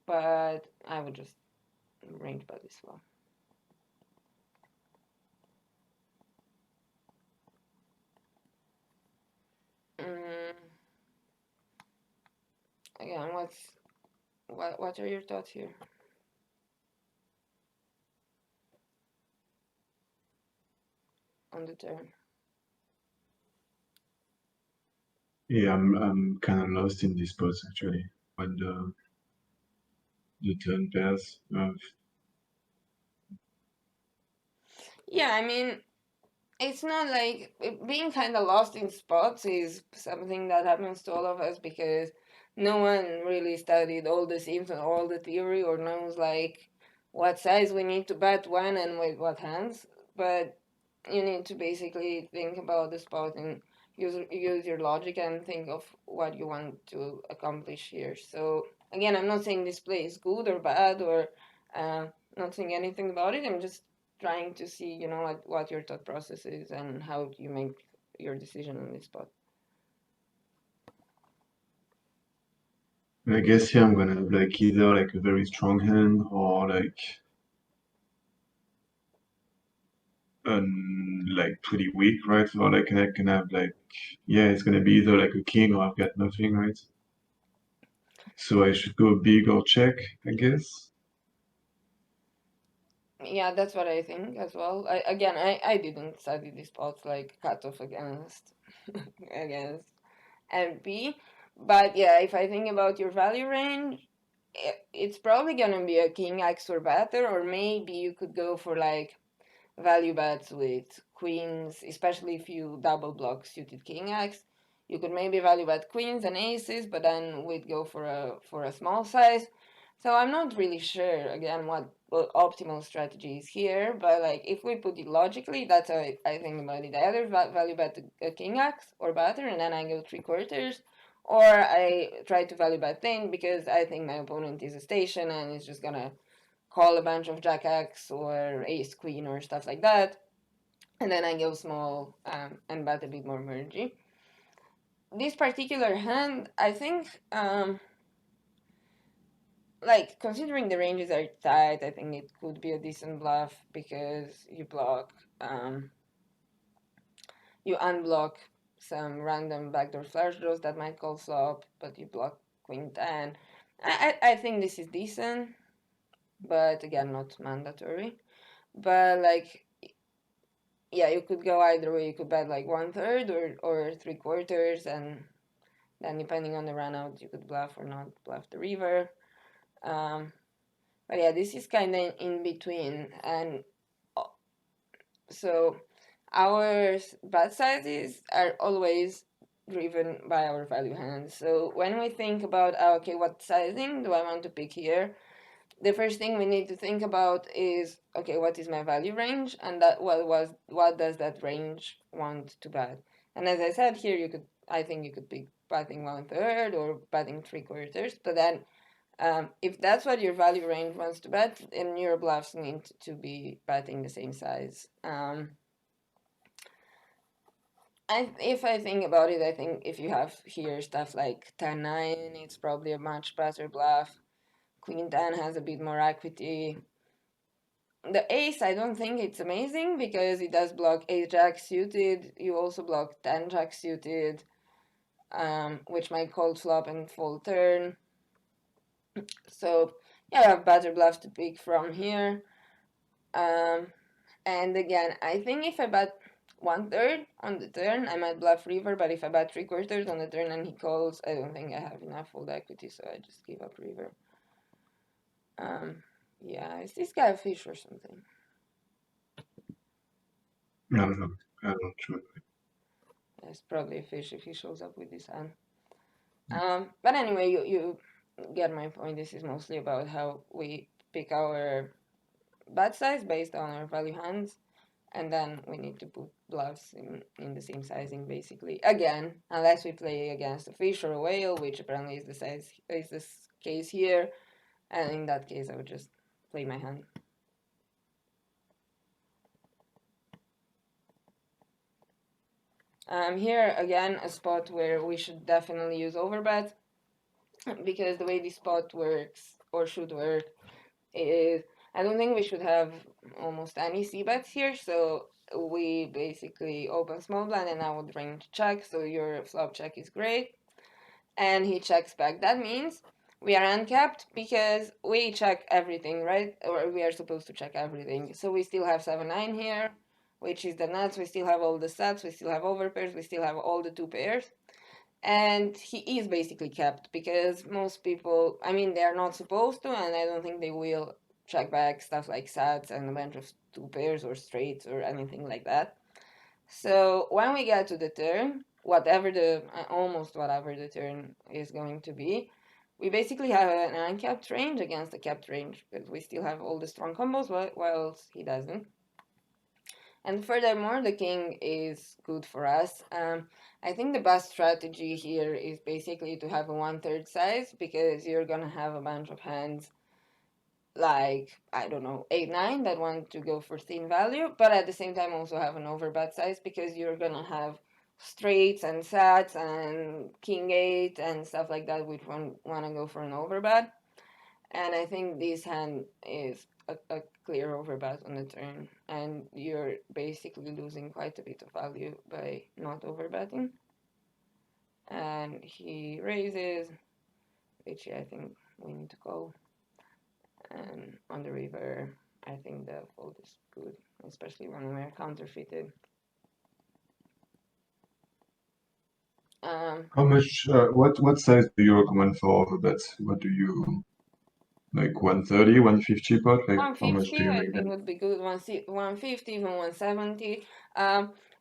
but I would just range bet this one. Mm, again, what are your thoughts here? on the turn. Yeah, I'm kind of lost in this spot actually. When the turn pairs. Yeah, I mean, it's not like being kind of lost in spots is something that happens to all of us because no one really studied all the themes and all the theory or knows like what size we need to bet when and with what hands. But you need to basically think about the spot and use your logic and think of what you want to accomplish here. So again, I'm not saying this play is good or bad or uh, not saying anything about it. I'm just trying to see, you know, what your thought process is and how you make your decision on this spot. I guess here I'm gonna have like either like a very strong hand or like pretty weak, right? Or like I can have like, yeah, it's gonna be either like a king or I've got nothing, right? So I should go big or check, I guess. Yeah, that's what I think as well. I didn't study these spots like cutoff against against MP, but yeah, if I think about your value range, it's probably gonna be a king X or better, or maybe you could go for like value bets with queens, especially if you double block suited king X. You could maybe value bet queens and aces, but then we'd go for a small size. So I'm not really sure again what optimal strategy is here, but like if we put it logically, that's how I think about it. I either value bet a king X or better, and then I go 3/4, or I try to value bet thing because I think my opponent is a station and is just gonna call a bunch of jack X or ace queen or stuff like that, and then I go small and bet a bit more mergy. This particular hand, I think, like considering the ranges are tight, I think it could be a decent bluff because you unblock some random backdoor flush draws that might call flop, but you block queen 10. I think this is decent, but again, not mandatory. But like yeah, you could go either way. You could bet like 1/3 or 3/4, and then depending on the run out, you could bluff or not bluff the river. Um, but yeah, this is kind of in between, and so our bet sizes are always driven by our value hands. So when we think about okay, what sizing do I want to pick here? The first thing we need to think about is okay, what is my value range, and that what does that range want to bet? And as I said here, I think you could pick betting 1/3 or betting 3/4, but then if that's what your value range wants to bet, then your bluffs need to be betting the same size. If I think about it, I think if you have here stuff like 10-9, it's probably a much better bluff. Queen 10 has a bit more equity. The ace, I don't think it's amazing because it does block ace jack suited. You also block 10 jack suited, which might call flop and fold turn. So yeah, I have better bluffs to pick from here. And again, I think if I bet 1/3 on the turn, I might bluff river. But if I bet 3/4 on the turn and he calls, I don't think I have enough fold equity, so I just give up river. Yeah, is this guy a fish or something? I don't know. I don't know. It's probably a fish if he shows up with this hand. But anyway, you get my point. This is mostly about how we pick our bet size based on our value hands, and then we need to put bluffs in the same sizing basically. Again, unless we play against a fish or a whale, which apparently is this case here, and in that case I would just play my hand. Here again a spot where we should definitely use overbet because the way this spot works or should work is I don't think we should have almost any c bets here. So we basically open small blind and I would range check. So your flop check is great, and he checks back. That means we are uncapped because we check everything, right? Or we are supposed to check everything. So we still have 7-9 here. which is the nuts. We still have all the sets, we still have overpairs, we still have all the two pairs. And he is basically kept because most people, I mean, they are not supposed to, and I don't think they will check back stuff like sets and a bunch of two pairs or straights or anything like that. So when we get to the turn, whatever the almost whatever the turn is going to be, we basically have an uncapped range against a capped range because we still have all the strong combos, whilst he doesn't. And furthermore, the king is good for us. I think the best strategy here is basically to have a 1/3 size because you're gonna have a bunch of hands like, I don't know, 8-9 that want to go for thin value, but at the same time also have an overbet size because you're gonna have straights and sets and king 8 and stuff like that which want to go for an overbet. And I think this hand is a clear overbet on the turn, and you're basically losing quite a bit of value by not overbetting. And he raises, which I think we need to call. And on the river, I think the fold is good, especially when we're counterfeited. How much? What size do you recommend for overbets? What do you like? 130, 150 pot? Like how much do 150, you I make think that? would be good. 150, even 170,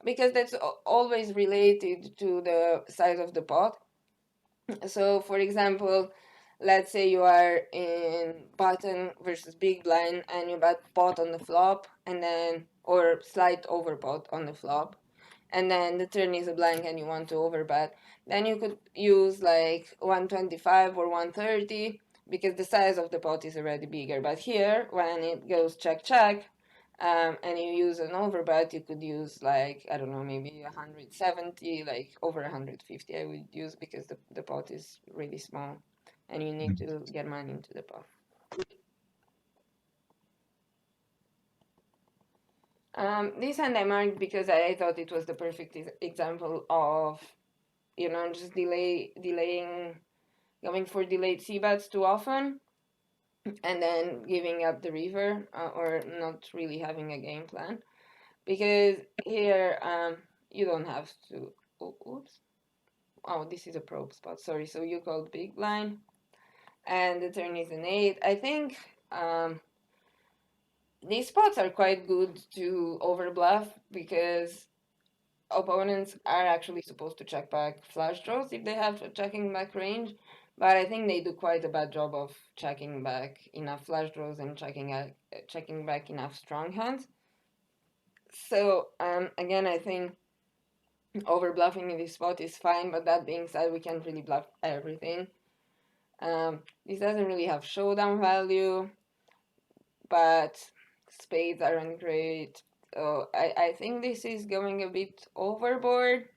because that's always related to the size of the pot. So, for example, let's say you are in button versus big blind and you bet pot on the flop and then, or slight over pot on the flop, and then the turn is a blank and you want to overbet, then you could use like 125 or 130 because the size of the pot is already bigger. But here, when it goes check check, and you use an overbet, you could use like, I don't know, maybe 170, like over 150 I would use because the pot is really small and you need to get money into the pot. This hand I marked because I thought it was the perfect example of, you know, just delaying, going for delayed c-bets too often and then giving up the river, or not really having a game plan. Because here, you don't have to, oops, oh, this is a probe spot, sorry. So you called big blind and the turn is an 8. I think these spots are quite good to overbluff because opponents are actually supposed to check back flush draws if they have a checking back range, but I think they do quite a bad job of checking back enough flush draws and checking back enough strong hands. So again, I think over bluffing in this spot is fine, but that being said, we can't really bluff everything. This doesn't really have showdown value, but spades aren't great. So I think this is going a bit overboard.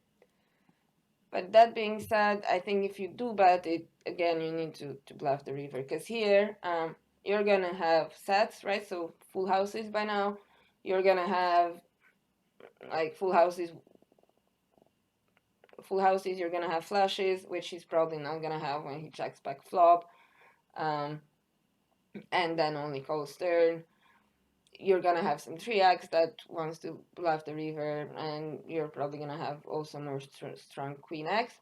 But that being said, I think if you do bet it, again, you need to bluff the river. Because here, you're going to have sets, right? So full houses by now. You're going to have, like, full houses, you're going to have flushes, which he's probably not going to have when he checks back flop. And then only calls turn. You're going to have some 3x that wants to bluff the river. And you're probably going to have also more strong queen x.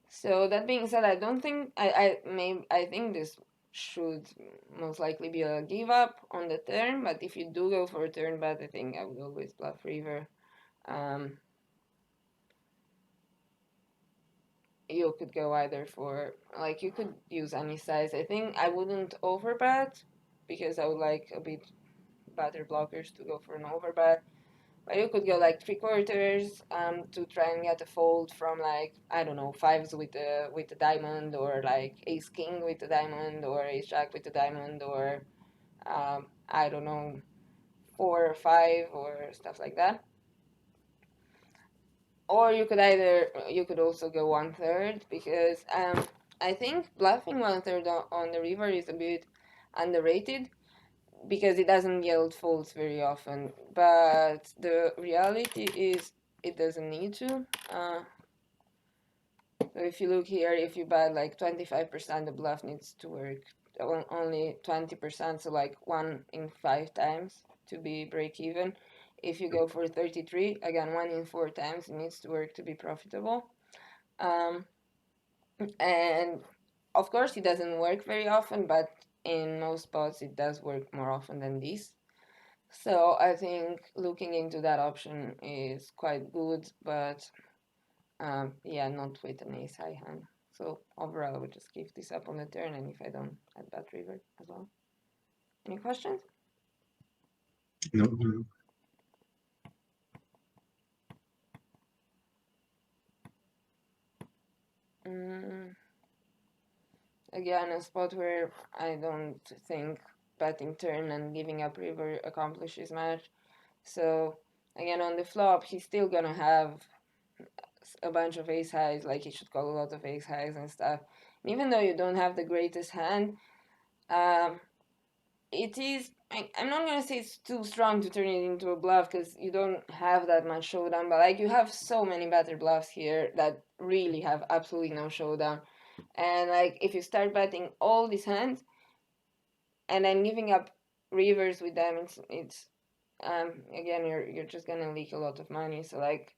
So that being said, I don't think I think this should most likely be a give up on the turn. But if you do go for a turn bet, I think I would always bluff river. You could go either for, like, you could use any size. I think I wouldn't overbet because I would like a bit better blockers to go for an overbet. But you could go like 3/4 to try and get a fold from, like, I don't know, fives with the diamond, or like ace king with the diamond, or ace jack with the diamond, or I don't know, 4 or 5 or stuff like that. Or you could also go 1/3 because I think bluffing 1/3 on the river is a bit underrated because it doesn't yield folds very often. But the reality is it doesn't need to. So if you look here, if you bet like 25%, the bluff needs to work only 20%, so like 1 in 5 times to be break even. If you go for 33, again, 1 in 4 times it needs to work to be profitable. And of course, it doesn't work very often, but in most spots, it does work more often than this. So I think looking into that option is quite good, but yeah, not with an ace high hand. So overall, I would just give this up on the turn, and if I don't, I'd bet river as well. Any questions? No, no. Again, a spot where I don't think betting turn and giving up river accomplishes much. So again, on the flop, he's still gonna have a bunch of ace highs, like he should call a lot of ace highs and stuff. And even though you don't have the greatest hand, um, it is. I'm not gonna say it's too strong to turn it into a bluff because you don't have that much showdown. But like you have so many better bluffs here that really have absolutely no showdown. And like if you start betting all these hands and then giving up rivers with them, it's again you're just gonna leak a lot of money. So like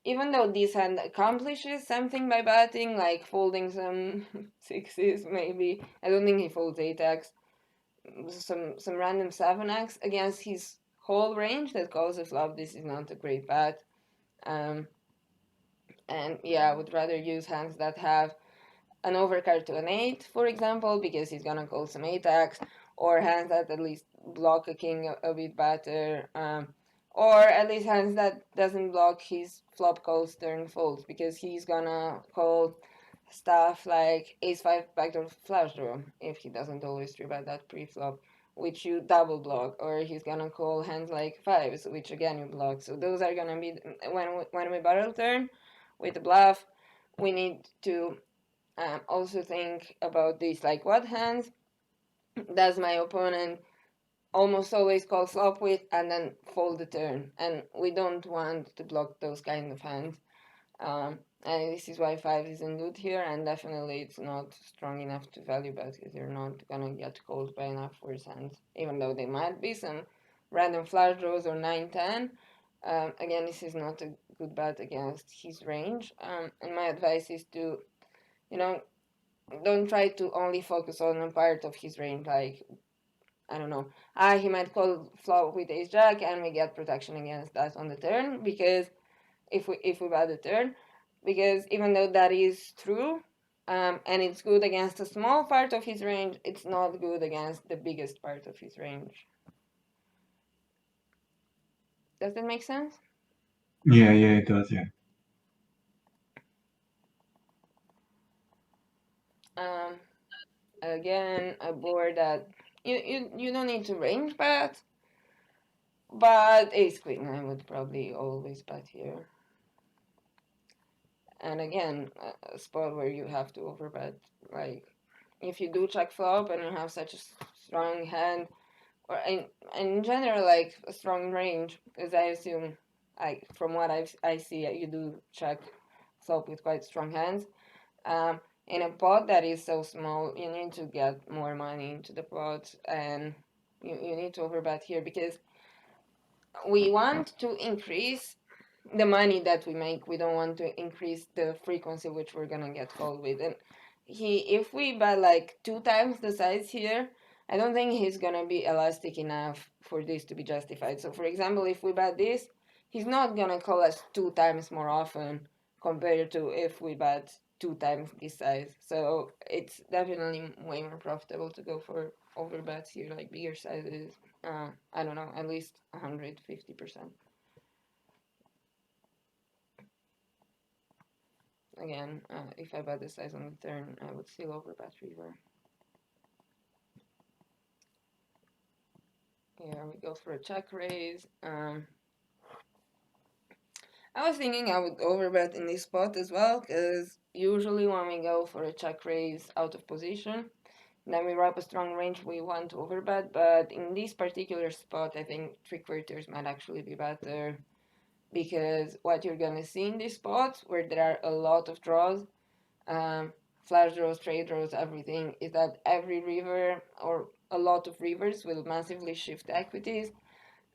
even though this hand accomplishes something by betting, like folding some sixes maybe, I don't think he folds 8x, some random 7x against his whole range that calls a flop. This is not a great bet. Um, and yeah, I would rather use hands that have an overcard to an 8, for example, because he's gonna call some 8x, or hands that at least block a king a bit better, or at least hands that doesn't block his flop calls turn folds, because he's gonna call stuff like ace-5 backdoor flush draw if he doesn't always three-bet that pre-flop, which you double block, or he's gonna call hands like fives, which again you block. So those are gonna be when we barrel turn with the bluff. We need to also think about this, like what hands does my opponent almost always call flop with and then fold the turn, and we don't want to block those kind of hands. And this is why 5 isn't good here, and definitely it's not strong enough to value bet because you're not gonna get called by enough worse hands, even though there might be some random flush draws or 9-10. Again, this is not a good bet against his range, and my advice is to, you know, don't try to only focus on a part of his range, like I don't know, he might call flop with ace jack and we get protection against that on the turn, because if we bet the turn, because even though that is true, and it's good against a small part of his range, it's not good against the biggest part of his range. Does that make sense? Yeah, it does. Yeah. Um, Again, a board that you don't need to range bet, but ace queen I would probably always bet here. And again, a spot where you have to overbet, like if you do check flop and you have such a strong hand, or in general, like a strong range, because I assume, like from what I see, you do check flop with quite strong hands. In a pot that is so small, you need to get more money into the pot, and you need to overbet here because we want to increase the money that we make. We don't want to increase the frequency which we're gonna get called with. And if we bet like 2 times the size here, I don't think he's gonna be elastic enough for this to be justified. So for example, if we bet this, he's not gonna call us 2 times more often compared to if we bet 2 times this size. So it's definitely way more profitable to go for over bets here, like bigger sizes. I don't know, at least 150%. Again, if I bet the size on the turn, I would still overbet river. Here we go for a check raise. I was thinking I would overbet in this spot as well, because usually when we go for a check raise out of position, then we wrap a strong range, we want to overbet. But in this particular spot, I think 3/4 might actually be better, because what you're gonna see in this spot, where there are a lot of draws, um, flash draws, trade draws, everything, is that every river or a lot of rivers will massively shift equities.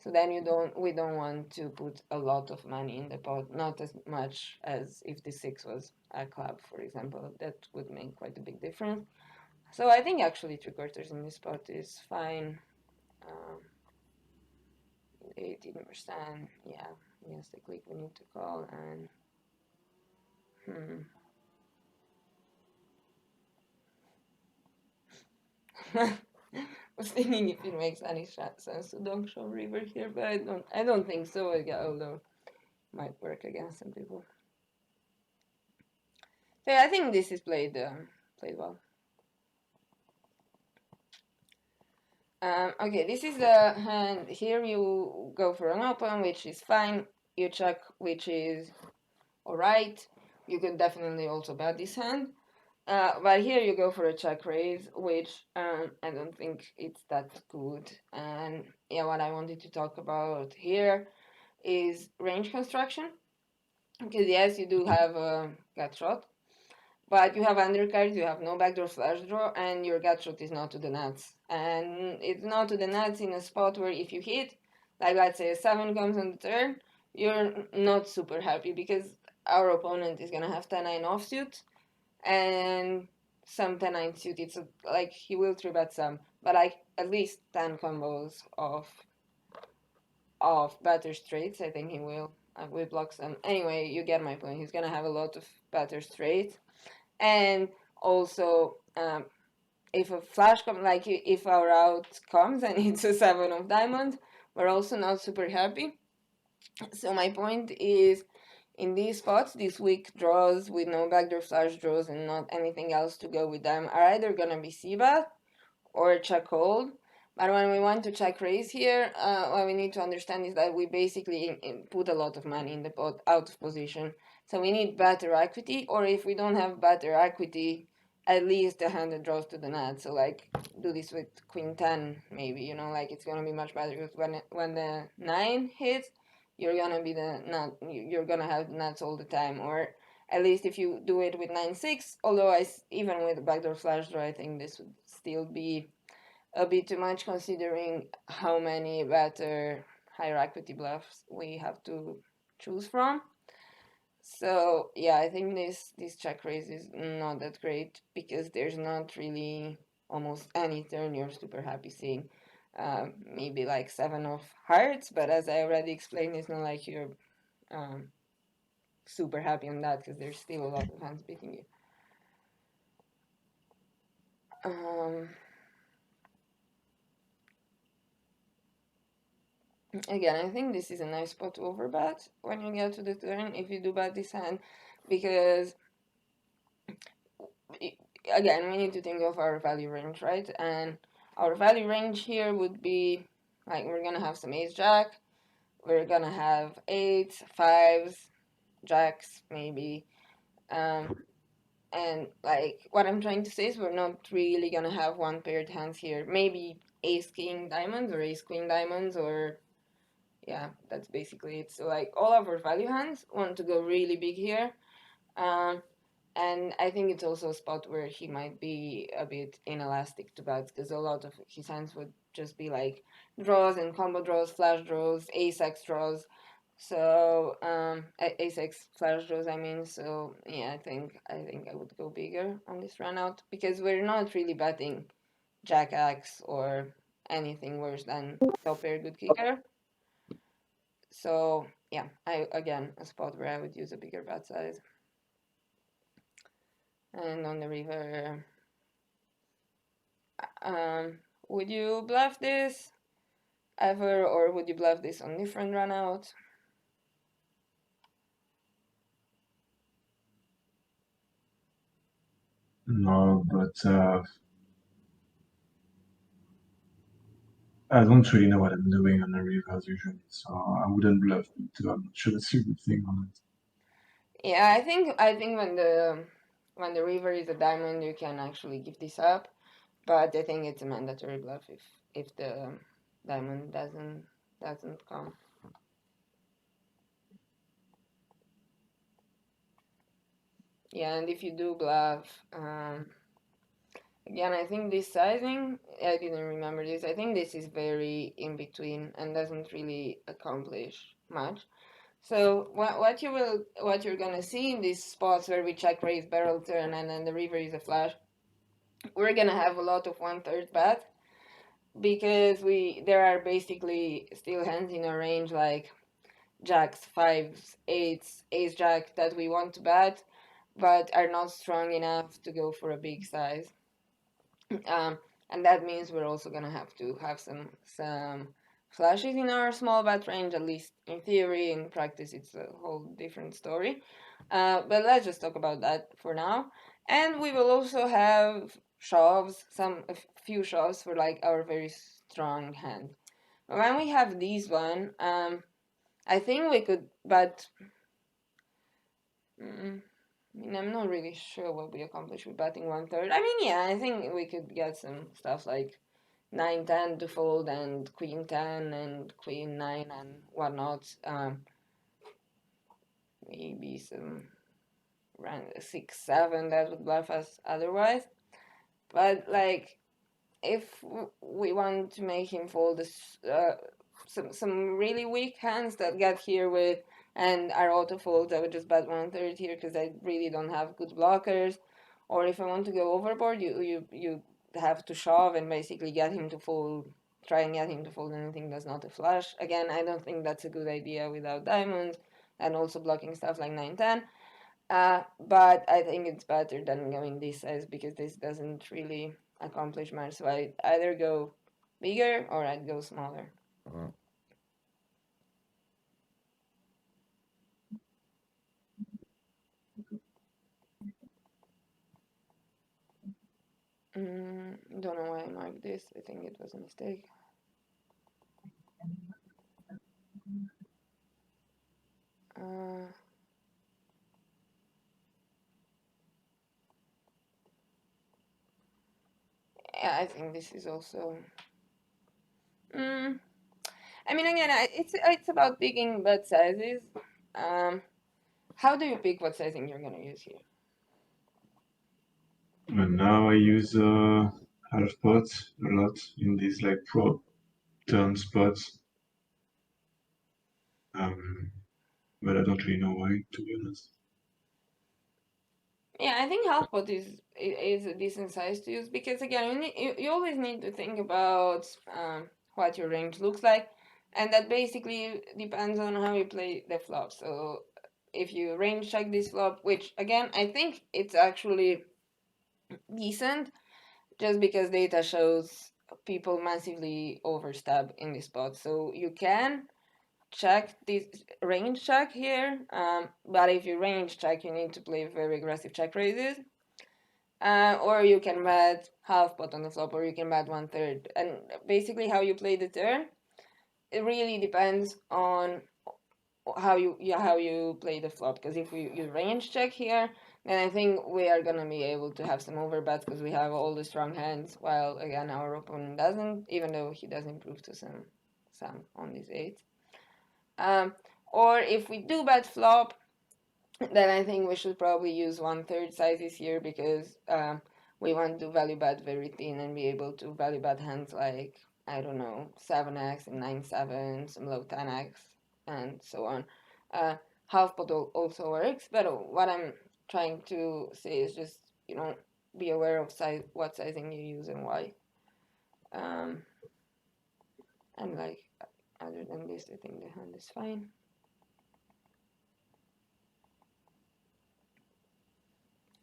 So then we don't want to put a lot of money in the pot, not as much as if the six was a club, for example. That would make quite a big difference. So I think actually three quarters in this pot is fine. 18%, yeah, against the click we need to call, and I was thinking if it makes any sense to don't show river here, but I don't think so, although it might work against some people. So yeah, I think this is played well. Okay, this is the hand. Here you go for an open, which is fine. You check, which is alright. You could definitely also bet this hand. But here you go for a check raise, which I don't think it's that good. And yeah, what I wanted to talk about here is range construction. Because yes, you do have a gut shot, but you have undercards, you have no backdoor flush draw, and your gut shot is not to the nuts. And it's not to the nuts in a spot where if you hit, like let's say a 7 comes on the turn, you're not super happy because our opponent is gonna have 10-9 offsuit and some 10-9 suit. It's like he will 3-bet some, but like at least 10 combos of better straights. I think he will. We block some. Anyway, you get my point. He's gonna have a lot of better straights, and also if a flash comes, like if our out comes and it's a 7 of diamonds, we're also not super happy. So my point is, in these spots, these weak draws with no backdoor flush draws and not anything else to go with them are either gonna be c-bet or check hold. But when we want to check raise here, what we need to understand is that we basically put a lot of money in the pot out of position. So we need better equity, or if we don't have better equity, at least a hand that draws to the nut. So like do this with queen 10 maybe, you know, like it's gonna be much better because when the 9 hits, you're gonna be the nut, you're gonna have nuts all the time, or at least if you do it with 9-6, although even with a backdoor flash draw, I think this would still be a bit too much considering how many better higher equity bluffs we have to choose from. So yeah, I think this check raise is not that great because there's not really almost any turn you're super happy seeing. Maybe like 7 of hearts, but as I already explained, it's not like you're super happy on that because there's still a lot of hands beating you. Again, I think this is a nice spot to overbet when you get to the turn if you do bet this hand, because again, we need to think of our value range, right? And our value range here would be like we're gonna have some ace jack, we're gonna have eights, fives, jacks, maybe. And like what I'm trying to say is we're not really gonna have one paired hands here. Maybe ace king diamonds or ace queen diamonds, or yeah, that's basically it. So like all of our value hands want to go really big here. And I think it's also a spot where he might be a bit inelastic to bets because a lot of his hands would just be like draws and combo draws, flash draws, ace-x draws. So ace-x flash draws, I mean. So yeah, I think I would go bigger on this run out because we're not really betting jack-x or anything worse than top pair good kicker. So yeah, again a spot where I would use a bigger bet size. And on the river, would you bluff this ever, or would you bluff this on different run out? No, but I don't really know what I'm doing on the rivers usually, so I wouldn't bluff, but I'm not sure that's a good thing on it. Yeah, I think when the river is a diamond, you can actually give this up, but I think it's a mandatory bluff if the diamond doesn't come. Yeah, and if you do bluff, Again, I think this sizing, I didn't remember this. I think this is very in between and doesn't really accomplish much. So what you're gonna see in these spots where we check raise, barrel turn, and then the river is a flush, we're gonna have a lot of 1/3 bet because there are basically still hands in our range like jacks, fives, eights, ace jack that we want to bet, but are not strong enough to go for a big size. Um, and that means we're also gonna have to have some flashes in our small bet range, at least in theory. In practice, it's a whole different story. But let's just talk about that for now. And we will also have shoves, a few shoves for like our very strong hand. When we have these one, I think we could, but I mean, I'm not really sure what we accomplish with betting 1/3. I mean, yeah, I think we could get some stuff like 9/10 to fold and queen 10 and queen 9 and whatnot. Maybe some 6/7 that would bluff us otherwise. But like, if we want to make him fold some really weak hands that get here with and are auto folds, I would just bet 1/3 here because I really don't have good blockers. Or if I want to go overboard, you have to shove and basically get him to fold. Try and get him to fold anything that's not a flush. Again, I don't think that's a good idea without diamonds and also blocking stuff like 9/10. But I think it's better than going this size because this doesn't really accomplish much. So I'd either go bigger or I'd go smaller. Don't know why I marked this. I think it was a mistake. Yeah, I think this is also. I mean, again, it's about picking bet sizes. How do you pick what sizing you're gonna use here? And now I use half pots a lot in these like pro turn spots. But I don't really know why, to be honest. Yeah, I think half pot is a decent size to use because again, you always need to think about what your range looks like, and that basically depends on how you play the flop. So if you range check this flop, which again I think it's actually decent, just because data shows people massively overstab in this spot, so you can check this range check here, but if you range check, you need to play very aggressive check raises. Or you can bet half pot on the flop, or you can bet 1/3. And basically, how you play the turn, it really depends on how you play the flop. Because if you range check here, then I think we are gonna be able to have some overbets because we have all the strong hands, while again our opponent doesn't, even though he does improve to some on these eights. Or if we do bet flop, then I think we should probably use 1/3 sizes here because we want to value bet very thin and be able to value bet hands like, I don't know, 7x and 9/7, some low 10x, and so on. Half pot also works, but what I'm trying to say is just, be aware of what sizing you use and why. And like, other than this, I think the hand is fine.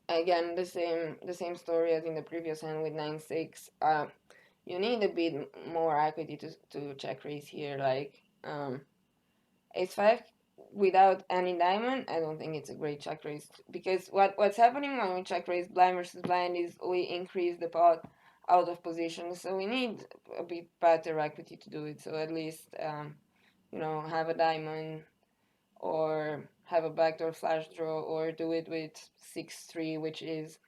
Again, the same story as in the previous hand with 9/6. You need a bit more equity to check raise here. Like ace 5 without any diamond, I don't think it's a great check raise because what's happening when we check raise blind versus blind is we increase the pot out of position. So we need a bit better equity to do it. So at least have a diamond or have a backdoor flash draw or do it with 6/3, which is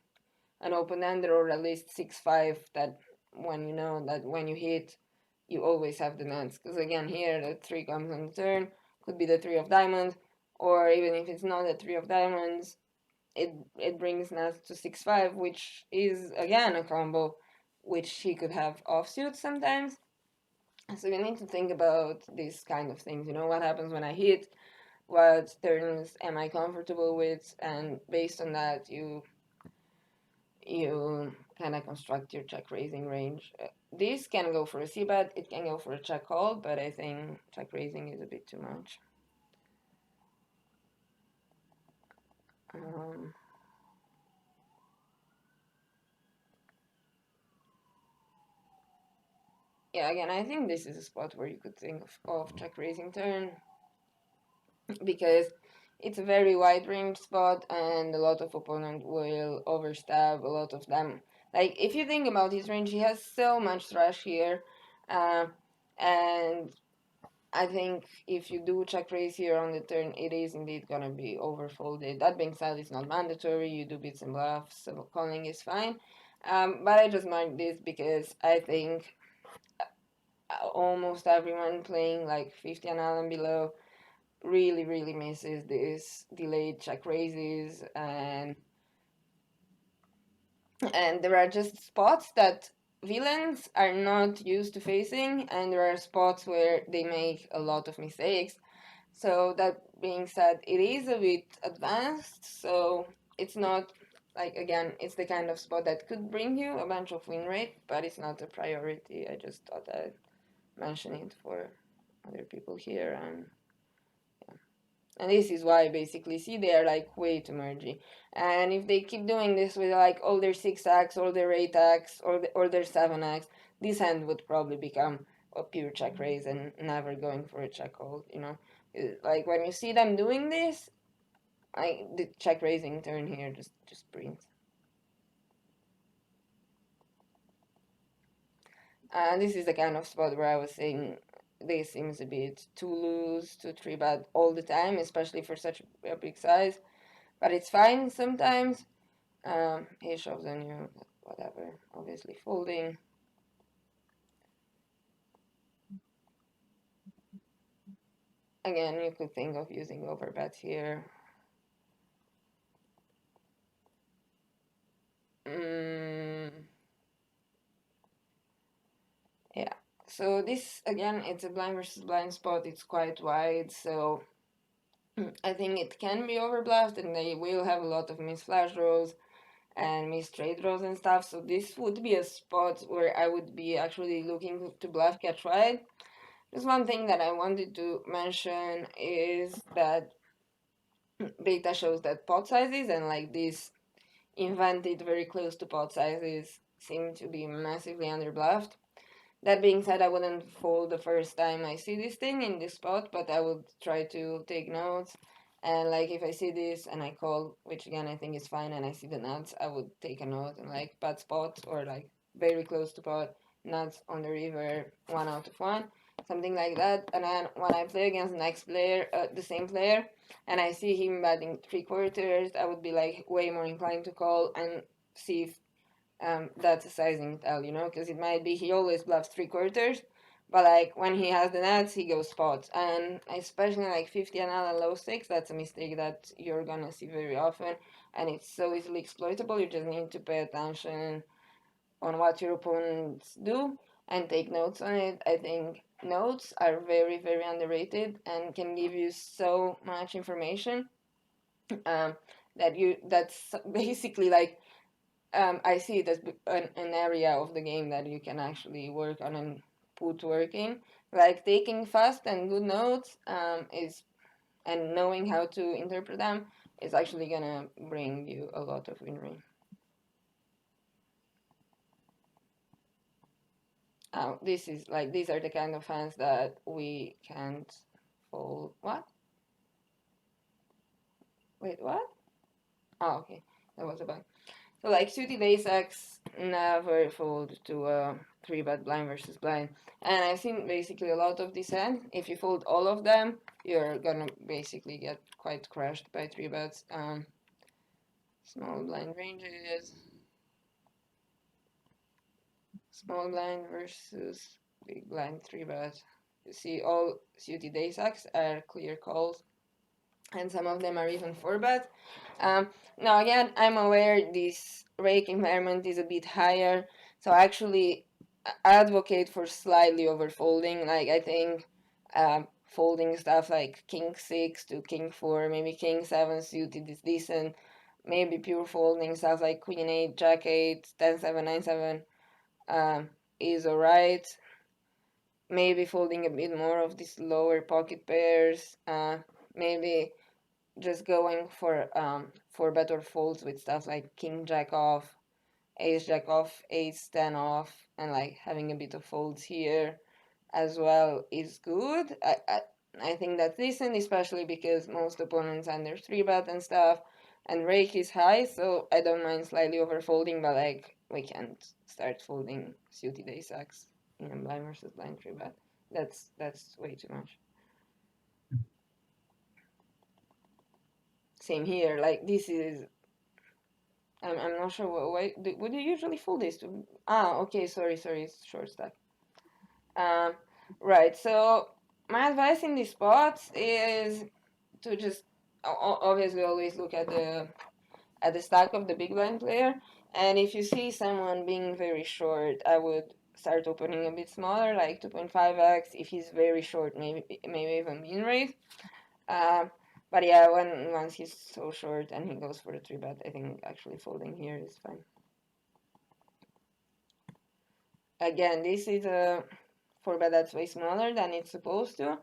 an open ender, or at least 6/5 that when you know that when you hit you always have the nuts, because again here the 3 comes on the turn, could be the 3 of diamonds, or even if it's not the 3 of diamonds, it brings nuts to 6-5, which is again a combo which he could have offsuit sometimes. So you need to think about these kind of things. What happens when I hit? What turns am I comfortable with? And based on that, you kind of construct your check raising range. This can go for a c bet, it can go for a check call, but I think check raising is a bit too much. Um, yeah, again, I think this is a spot where you could think of check raising turn, because it's a very wide range spot and a lot of opponent will overstab a lot of them. Like, if you think about his range, he has so much trash here, and I think if you do check raise here on the turn, it is indeed gonna be overfolded. That being said, it's not mandatory. You do bits and bluffs, so calling is fine. But I just marked this because I think almost everyone playing like 50 and L and below really, really misses this delayed check raises, and there are just spots that villains are not used to facing, and there are spots where they make a lot of mistakes. So that being said, it is a bit advanced, so it's not like, again, it's the kind of spot that could bring you a bunch of win rate, but it's not a priority. I just thought I'd mention it for other people here, and this is why basically, see, they are like way too mergy. And if they keep doing this with like all their 6x, all their 8x, or their 7x, this hand would probably become a pure check raise and never going for a check hold. Like, when you see them doing this, the check raising turn here just brings. This is the kind of spot where I was saying this seems a bit too loose to 3-bet all the time, especially for such a big size. But it's fine sometimes. He shoves on you, whatever, obviously folding. Again, you could think of using overbets here. Yeah, so this, again, it's a blind versus blind spot. It's quite wide, so I think it can be overbluffed, and they will have a lot of missed flash draws and missed trade draws and stuff. So this would be a spot where I would be actually looking to bluff catch wide. Just one thing that I wanted to mention is that beta shows that pot sizes and like these invented very close to pot sizes seem to be massively underbluffed. That being said, I wouldn't fold the first time I see this thing in this spot, but I would try to take notes. And like, if I see this and I call, which again I think is fine, and I see the nuts, I would take a note and like bad spot or like very close to pot, nuts on the river, 1 out of 1, something like that. And then when I play against the next player, the same player, and I see him betting 3/4, I would be like way more inclined to call and see if that's a sizing tell, because it might be he always bluffs 3/4, but like when he has the nuts, he goes spots, and especially like 50 and L and low stakes, that's a mistake that you're gonna see very often, and it's so easily exploitable. You just need to pay attention on what your opponents do and take notes on it. I think notes are very, very underrated and can give you so much information, um, that's basically like, I see it as an area of the game that you can actually work on and put work in. Like, taking fast and good notes is, and knowing how to interpret them is actually gonna bring you a lot of win rate. This is like, these are the kind of hands that we can't fold. What? Wait, what? Oh, okay, that was a bug. So like, suited ace-x never fold to a 3-bet blind versus blind. And I've seen basically a lot of these hands. If you fold all of them, you're gonna basically get quite crushed by 3-bets. Small blind ranges. Small blind versus big blind 3-bet. You see all suited ace-x are clear calls. and some of them are even 4-bet. Now again, I'm aware this rake environment is a bit higher, so I actually advocate for slightly overfolding. Like I think folding stuff like king 6 to king 4, maybe king 7 suited is decent. Maybe pure folding stuff like queen 8, jack 8, 10 7, 9 7 is alright. Maybe folding a bit more of these lower pocket pairs. Maybe just going for better folds with stuff like king jack off, ace jack off, ace 10 off, and like having a bit of folds here as well is good. I think that's decent, especially because most opponents under 3-bet and stuff, and rake is high, so I don't mind slightly overfolding, but like we can't start folding suited ace-x in a blind versus blind 3-bet. That's way too much. Same here, like this is I'm not sure why would you usually fold this to. Okay, sorry, it's short stack. Um, right. So my advice in these spots is to just obviously always look at the stack of the big blind player, and if you see someone being very short, I would start opening a bit smaller, like 2.5x. If he's very short, maybe even min raise. But yeah, once he's so short and he goes for a 3-bet, I think actually folding here is fine. Again, this is a 4-bet that's way smaller than it's supposed to,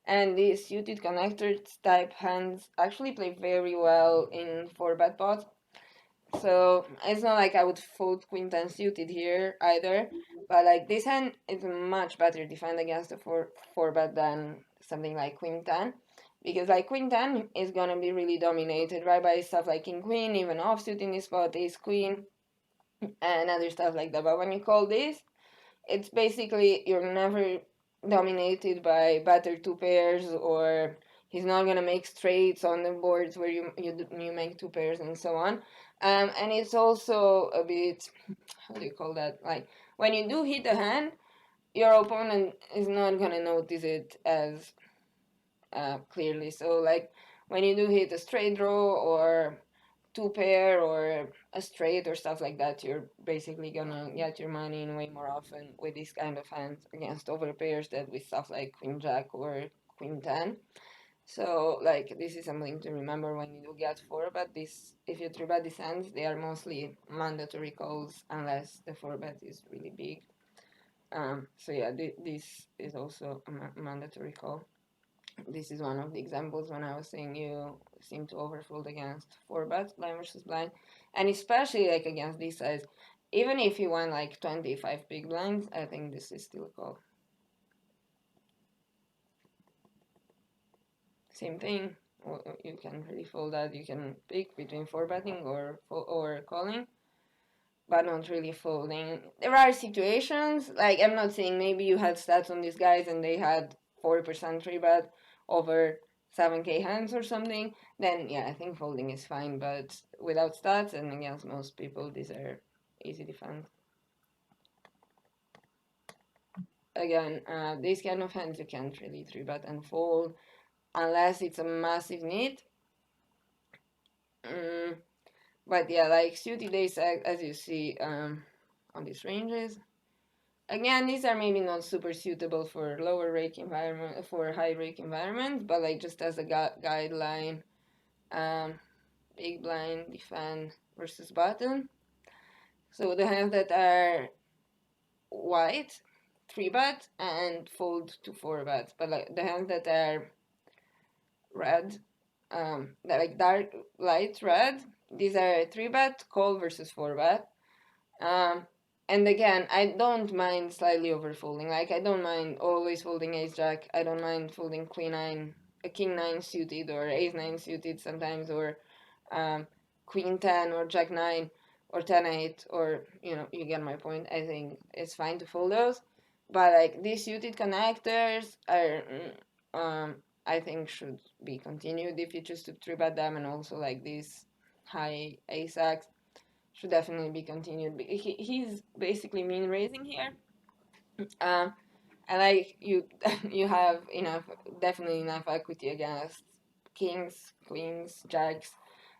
and these suited connector type hands actually play very well in 4-bet pots. So it's not like I would fold queen 10 suited here either, but like this hand is much better defend against a 4-bet than something like queen 10, because like queen 10 is gonna be really dominated right by stuff like king queen, even offsuit in this spot, ace queen, and other stuff like that. But when you call this, it's basically you're never dominated by better 2 pairs, or he's not gonna make straights on the boards where you make 2 pairs and so on. And it's also a bit, how do you call that? Like when you do hit a hand, your opponent is not gonna notice it as clearly. So like when you do hit a straight draw or 2-pair or a straight or stuff like that, you're basically gonna get your money in way more often with this kind of hands against overpairs than with stuff like queen jack or queen 10. So like this is something to remember when you do get 4-bet. This, if you 3-bet these hands, they are mostly mandatory calls unless the 4-bet is really big. So yeah, this is also a mandatory call. This is one of the examples when I was saying you seem to overfold against 4-bet, blind versus blind, and especially like against this size. Even if you won like 25 big blinds, I think this is still a call. Same thing. You can really fold that. You can pick between 4-betting or calling, but not really folding. There are situations, like I'm not saying maybe you had stats on these guys and they had 4% 3-bet over 7k hands or something, then yeah, I think folding is fine, but without stats and against most people, these are easy defense. Again, these kind of hands you can't really 3-bet and fold unless it's a massive need. But yeah, like suited ace, as you see on these ranges. Again, these are maybe not super suitable for lower rake environment, for high rake environments, but like just as a guideline, big blind, defend versus button. So the hands that are white, 3-bet, and fold to 4-bet, but like the hands that are red, that like dark light red, these are 3-bet, call versus 4-bet. And again, I don't mind slightly overfolding. Like I don't mind always folding ace jack. I don't mind folding queen 9, a king 9 suited, or ace 9 suited sometimes, or queen 10 or jack 9 or 10 8, or you get my point. I think it's fine to fold those, but like these suited connectors are I think should be continued if you choose to 3-bet them, and also like this high ace x should definitely be continued. He's basically mean raising here. And like you have definitely enough equity against kings, queens, jacks.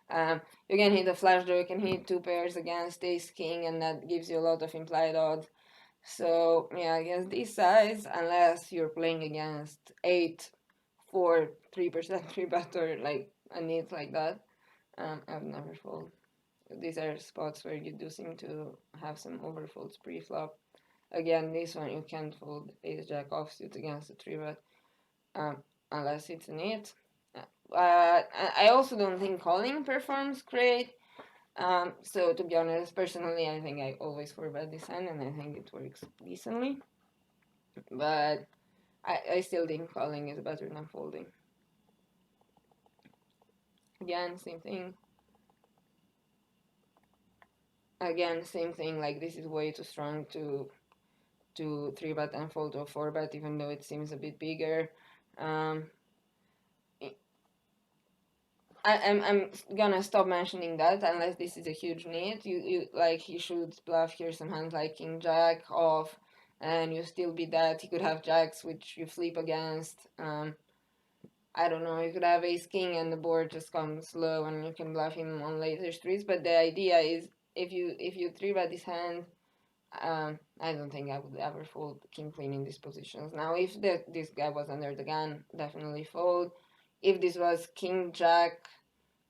You can hit a flash draw, you can hit 2 pairs against ace king, and that gives you a lot of implied odds. So yeah, against this size, unless you're playing against 8, 4, 3% free bet or like a need like that, I would never fold. These are spots where you do seem to have some overfolds pre-flop. Again, this one you can't fold ace jack offsuit against a 3-bet unless it's an 8. I also don't think calling performs great. So to be honest, personally, I think I always 4-bet this hand, and I think it works decently. But I still think calling is better than folding. Again, same thing. Again, same thing. Like this is way too strong to 3-bet and fold to a 4-bet, even though it seems a bit bigger. Um, I'm gonna stop mentioning that unless this is a huge need. You like you should bluff here some hands like king jack off, and you still beat that. He could have jacks which you flip against. I don't know. You could have ace king and the board just comes low, and you can bluff him on later streets. But the idea is if you 3-bet this hand, I don't think I would ever fold king queen in these positions. Now, if this guy was under the gun, definitely fold. If this was king jack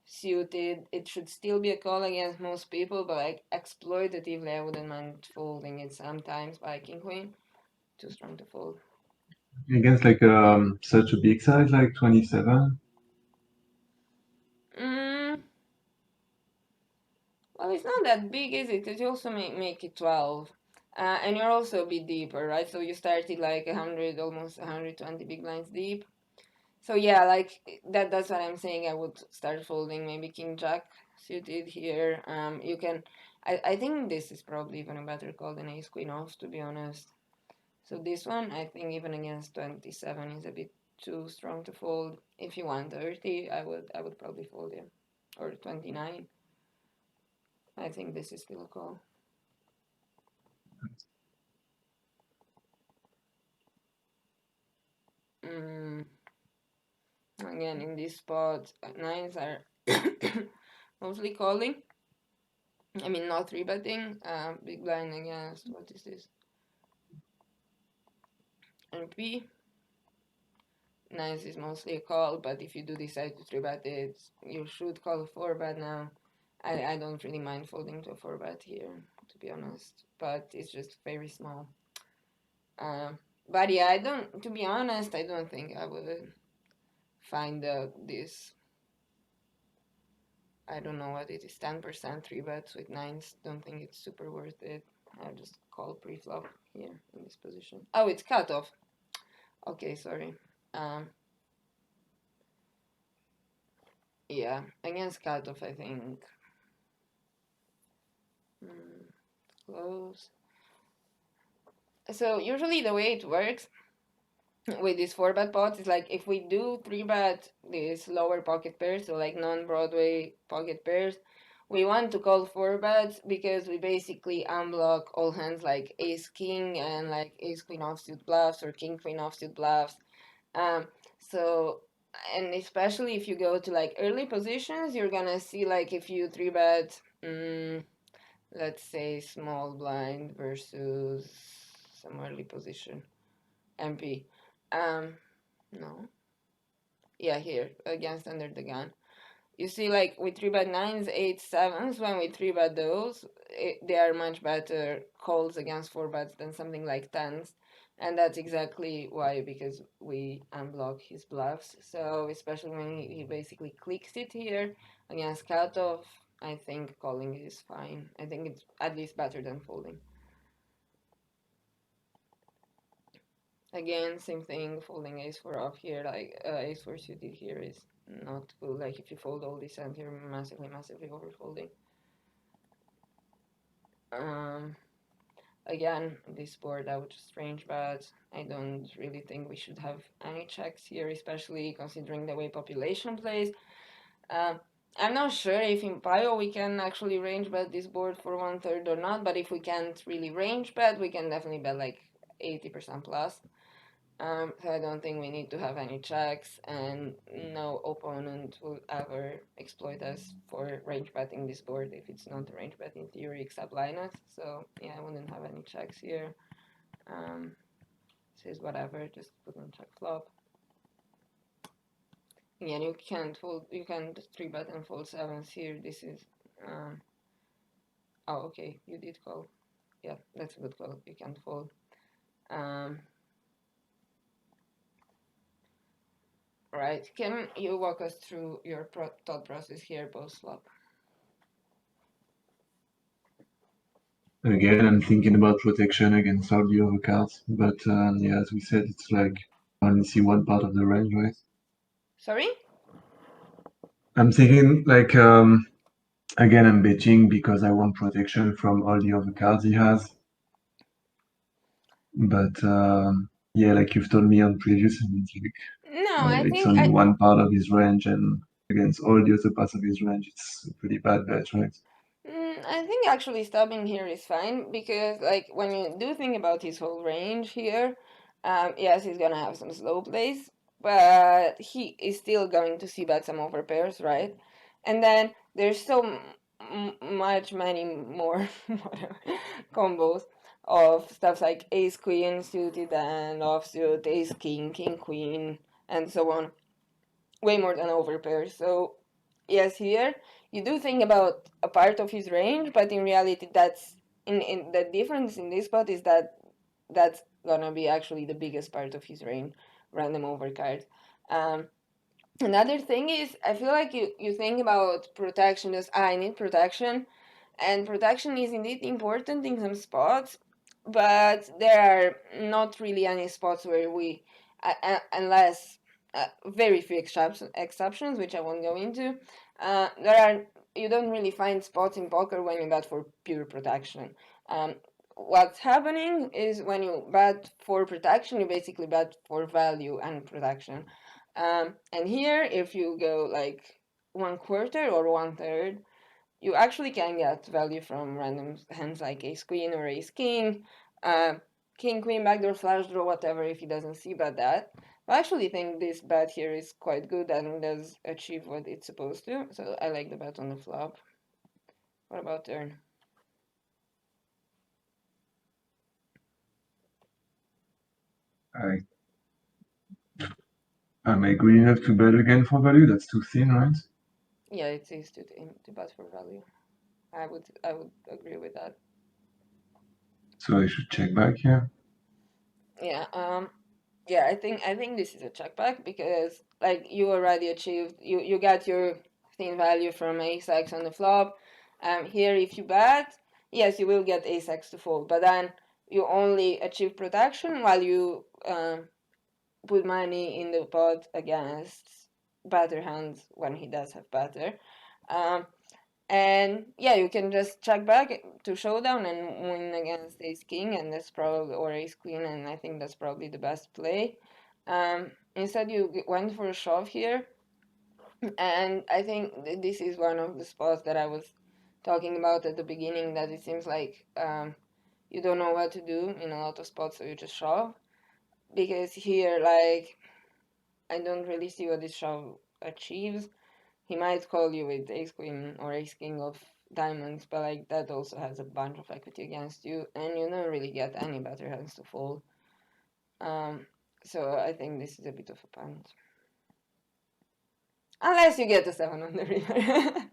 suited, it should still be a call against most people, but like exploitatively, I wouldn't mind folding it sometimes by king queen. Too strong to fold. Against like such a big size like 27. Well, it's not that big, is it? Because you also make it 12. And you're also a bit deeper, right? So you started like 100, almost 120 big blinds deep. So yeah, like that's what I'm saying. I would start folding maybe king jack suited here. You can, I think this is probably even a better call than ace queen off, to be honest. So this one, I think even against 27 is a bit too strong to fold. If you want 30, I would probably fold him, or 29. I think this is still a call. Again, in this spot, nines are mostly calling. I mean, not 3-betting. Big blind against, what is this? MP. Nines is mostly a call, but if you do decide to 3-bet it, you should call a 4-bet now. I don't really mind folding to a 4-bet here, to be honest, but it's just very small. But yeah, to be honest, I don't think I would find this. I don't know what it is, 10% 3-bets with nines. Don't think it's super worth it. I'll just call pre-flop here in this position. Oh, it's cutoff. Okay, sorry. Yeah, against cutoff, I think. Close. So usually the way it works with these 4-bet pots is like if we do 3-bet these lower pocket pairs, so like non-Broadway pocket pairs, we want to call 4-bets because we basically unblock all hands like ace king and like ace queen offsuit bluffs or king queen offsuit bluffs. So and especially if you go to like early positions, you're gonna see like if you 3-bet, let's say small blind versus some early position, MP. No. Yeah, here against under the gun. You see, like with 3-bet nines, 8s, 7s, when we 3-bet those, they are much better calls against 4-bets than something like 10s. And that's exactly why, because we unblock his bluffs. So, especially when he basically clicks it here against cutoff, I think calling is fine. I think it's at least better than folding. Again, same thing, folding ace-4 off here, like ace-4 suited here is not good. Like if you fold all this hand here, massively overfolding. Again, this board I would just range bet. I don't really think we should have any checks here, especially considering the way population plays. I'm not sure if in Pio we can actually range bet this board for 1/3 or not, but if we can't really range bet, we can definitely bet like 80% plus. So I don't think we need to have any checks, and no opponent will ever exploit us for range betting this board if it's not a range bet in theory except Linus. So yeah, I wouldn't have any checks here. This is whatever, just put on check flop. Again, you can't fold, you can just 3-bet and fold sevens here. This is, oh okay, you did call. Yeah, that's a good call, you can't fold. Right, can you walk us through your thought process here post flop? Again, I'm thinking about protection against all the other cards, but yeah, as we said, it's like I only see one part of the range, right? Sorry? I'm thinking like again, I'm betting because I want protection from all the other cards he has. But yeah, like you've told me on previous, and it's No, like it's only one part of his range, and against all the other parts of his range, it's a pretty bad bet, right? I think actually stopping here is fine because, like, when you do think about his whole range here, yes, he's gonna have some slow plays, but he is still going to see bet some over pairs, right? And then there's so many more whatever, combos of stuff like ace queen suited and offsuit, ace king, king queen, and so on. Way more than over pairs. So yes, here you do think about a part of his range, but in reality, that's in the difference in this spot is that that's gonna be actually the biggest part of his range, random overcard. Um, Another thing is, I feel like you think about protection as I need protection, and protection is indeed important in some spots, but there are not really any spots where we, unless very few exceptions, which I won't go into, there are you don't really find spots in poker when you bet for pure protection. Um, what's happening is when you bet for protection, you basically bet for value and protection. And here, if you go like 1/4 or 1/3, you actually can get value from random hands like ace queen or ace king, uh, king queen backdoor flash draw, whatever. If he doesn't see bet that, I actually think this bet here is quite good and does achieve what it's supposed to. So I like the bet on the flop. What about turn? I am I good enough to bet again for value? That's too thin, right? Yeah, it's easy to bet for value. I would agree with that. So I should check back here. Yeah. Yeah, I think this is a check back because like you already achieved you got your thin value from ace x on the flop. Here if you bet, yes you will get ace x to fold, but then you only achieve protection while you put money in the pot against better hands when he does have better. Um, and yeah, you can just check back to showdown and win against ace king, and that's probably or ace queen, and I think that's probably the best play. Instead, you went for a shove here, and I think this is one of the spots that I was talking about at the beginning. That it seems like you don't know what to do in a lot of spots, so you just shove. Because here, like, I don't really see what this shove achieves. He might call you with ace queen or ace king of diamonds, but like that also has a bunch of equity against you, and you don't really get any better hands to fold. Um, so I think this is a bit of a punt. Unless you get a 7 on the river.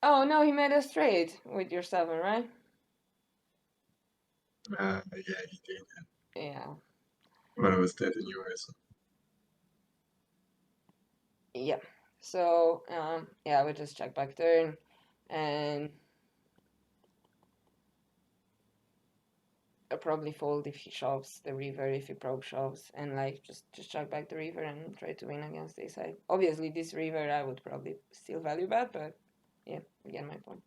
Oh no, he made a straight with your 7, right? Yeah, he did. Yeah. When I was dead in US. Yeah. So, yeah, we just check back turn, and I'll probably fold if he shoves the river, if he probe shoves, and like just check back the river and try to win against a side. Obviously, this river I would probably still value bet, but yeah, you get my point.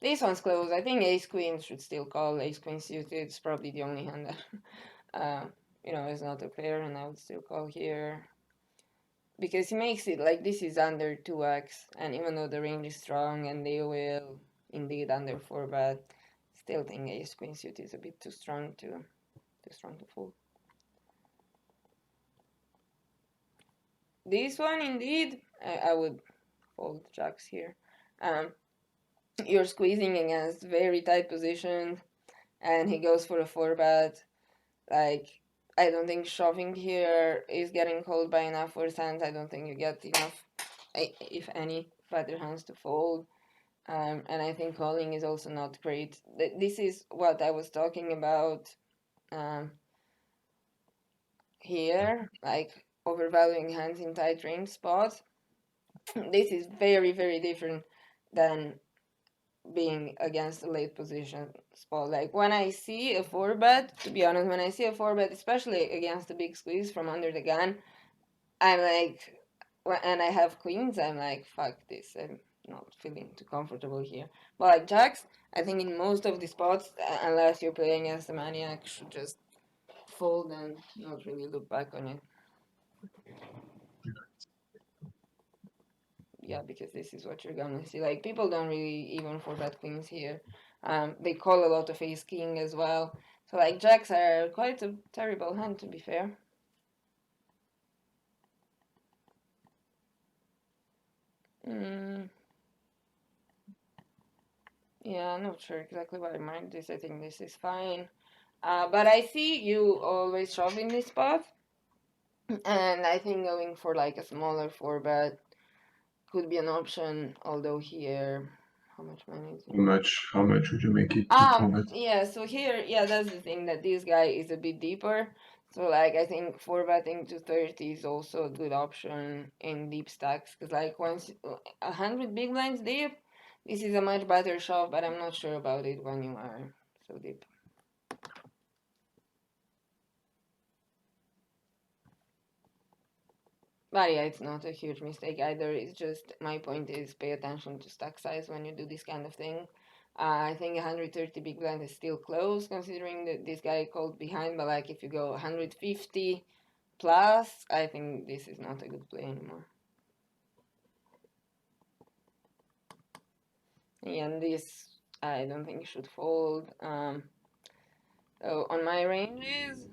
This one's close. I think ace queen should still call. Ace queen suited. It's probably the only hand that is not a pair, and I would still call here. because he makes it like this is under 2x, and even though the range is strong and they will indeed under 4 bet, still think ace queen suit is a bit too strong to fold. This one indeed, I would fold jacks here. You're squeezing against very tight positions, and he goes for a 4 bet. Like, I don't think shoving here is getting called by enough worse hands. I don't think you get enough, if any, better hands to fold. And I think calling is also not great. This is what I was talking about here, like overvaluing hands in tight range spots. This is very, very different than being against a late position spot. Like when I see a 4 bet, to be honest, when I see a 4 bet, especially against a big squeeze from under the gun, I'm like, and I have queens, I'm like, fuck this. I'm not feeling too comfortable here. But like jacks, I think in most of the spots, unless you're playing against a maniac, should just fold and not really look back on it. Yeah, because this is what you're gonna see. Like people don't really even 4 bet queens here. They call a lot of ace king as well. So like jacks are quite a terrible hand, to be fair. Yeah, I'm not sure exactly what I marked this. I think this is fine. But I see you always shove in this spot, and I think going for like a smaller 4 bet could be an option. Although here, how much money is it? How much would you make it to format? Yeah, so here, yeah, that's the thing, that this guy is a bit deeper. So like I think 4 betting to 30 is also a good option in deep stacks, because like once 100 big blinds deep, this is a much better shove, but I'm not sure about it when you are so deep. But yeah, it's not a huge mistake either. It's just, my point is pay attention to stack size when you do this kind of thing. I think 130 big blind is still close considering that this guy called behind, but like if you go 150 plus, I think this is not a good play anymore. And this, I don't think should fold. So on my ranges,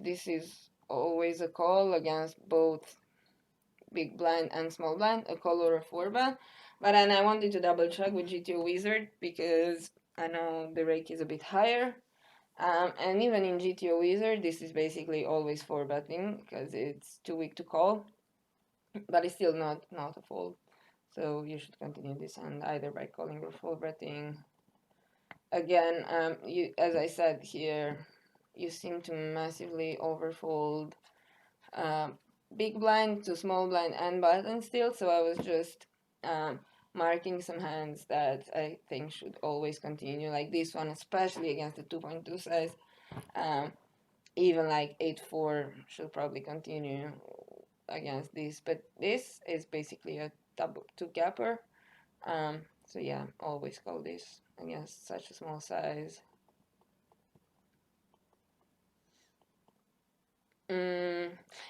this is always a call against both big blind and small blind, a call or a 4 bet. But then I wanted to double check with GTO Wizard because I know the rake is a bit higher. And even in GTO Wizard, this is basically always 4 betting because it's too weak to call, but it's still not a fold. So you should continue this hand either by calling or 4 betting. Again, you, as I said here, you seem to massively overfold big blind to small blind and button still, so I was just marking some hands that I think should always continue, like this one, especially against the 2.2 size. Even like 8-4 should probably continue against this, but this is basically a double 2 gapper. So yeah, always call this against such a small size.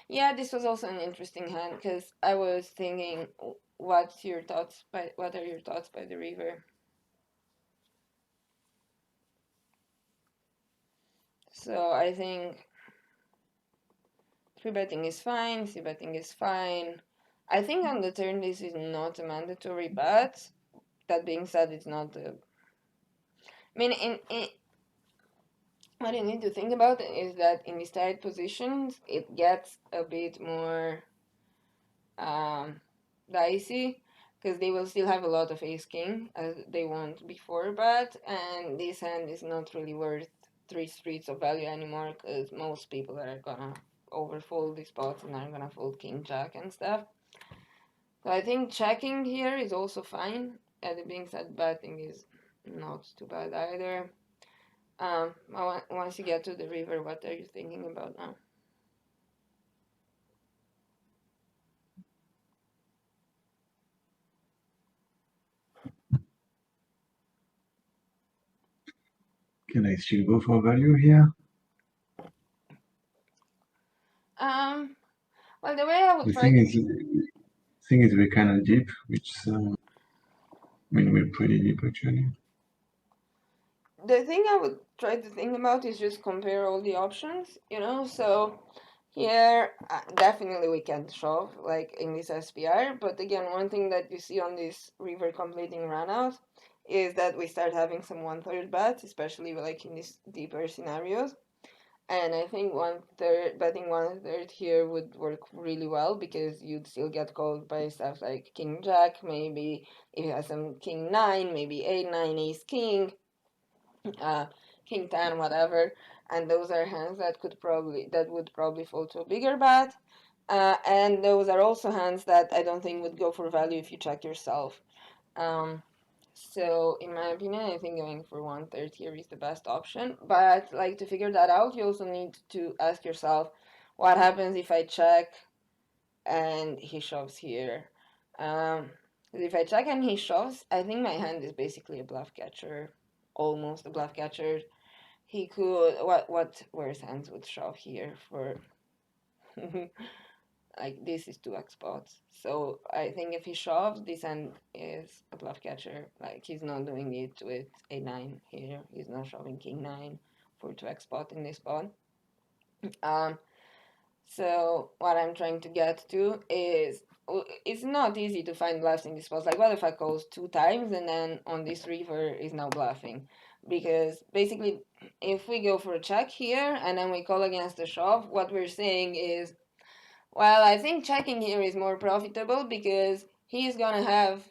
Yeah, this was also an interesting hand because I was thinking, what are your thoughts by the river? So I think 3 betting is fine, 3 betting is fine. I think on the turn this is not a mandatory bet. That being said, it's not a. I mean, in what you need to think about is that in these tight positions, it gets a bit more dicey because they will still have a lot of ace king as they won't before, but and this hand is not really worth 3 streets of value anymore because most people are gonna overfold these spots and are gonna fold king jack and stuff. So I think checking here is also fine. That being said, betting is not too bad either. Once you get to the river, what are you thinking about now? Can I still go for value here? Well, the way I would The try thing to is we're kind of deep, which I mean we're pretty deep actually. the thing I would try to think about is just compare all the options, So here, definitely we can shove like in this SPR, but again, one thing that you see on this river completing runout is that we start having some 1/3 bets, especially like in these deeper scenarios. And I think 1/3 betting 1/3 here would work really well because you'd still get called by stuff like King Jack, maybe if you have some King 9, maybe 8/9 Ace King, uh, King 10, whatever. And those are hands that would probably fall to a bigger bet. And those are also hands that I don't think would go for value if you check yourself. So in my opinion, I think going for 1/3 here is the best option. But like to figure that out, you also need to ask yourself, what happens if I check and he shoves here? If I check and he shoves, I think my hand is basically a bluff catcher, almost a bluff catcher. He could what worse hands would shove here for like this is 2x spots. So I think if he shoves, this hand is a bluff catcher. Like he's not doing it with a9 here. He's not shoving king 9 for 2x spot in this spot. Um, so what I'm trying to get to is it's not easy to find bluffs in this spot. Like what if I calls 2 times and then on this river is now bluffing? Because basically if we go for a check here and then we call against the shove, what we're saying is, well, I think checking here is more profitable because he's gonna have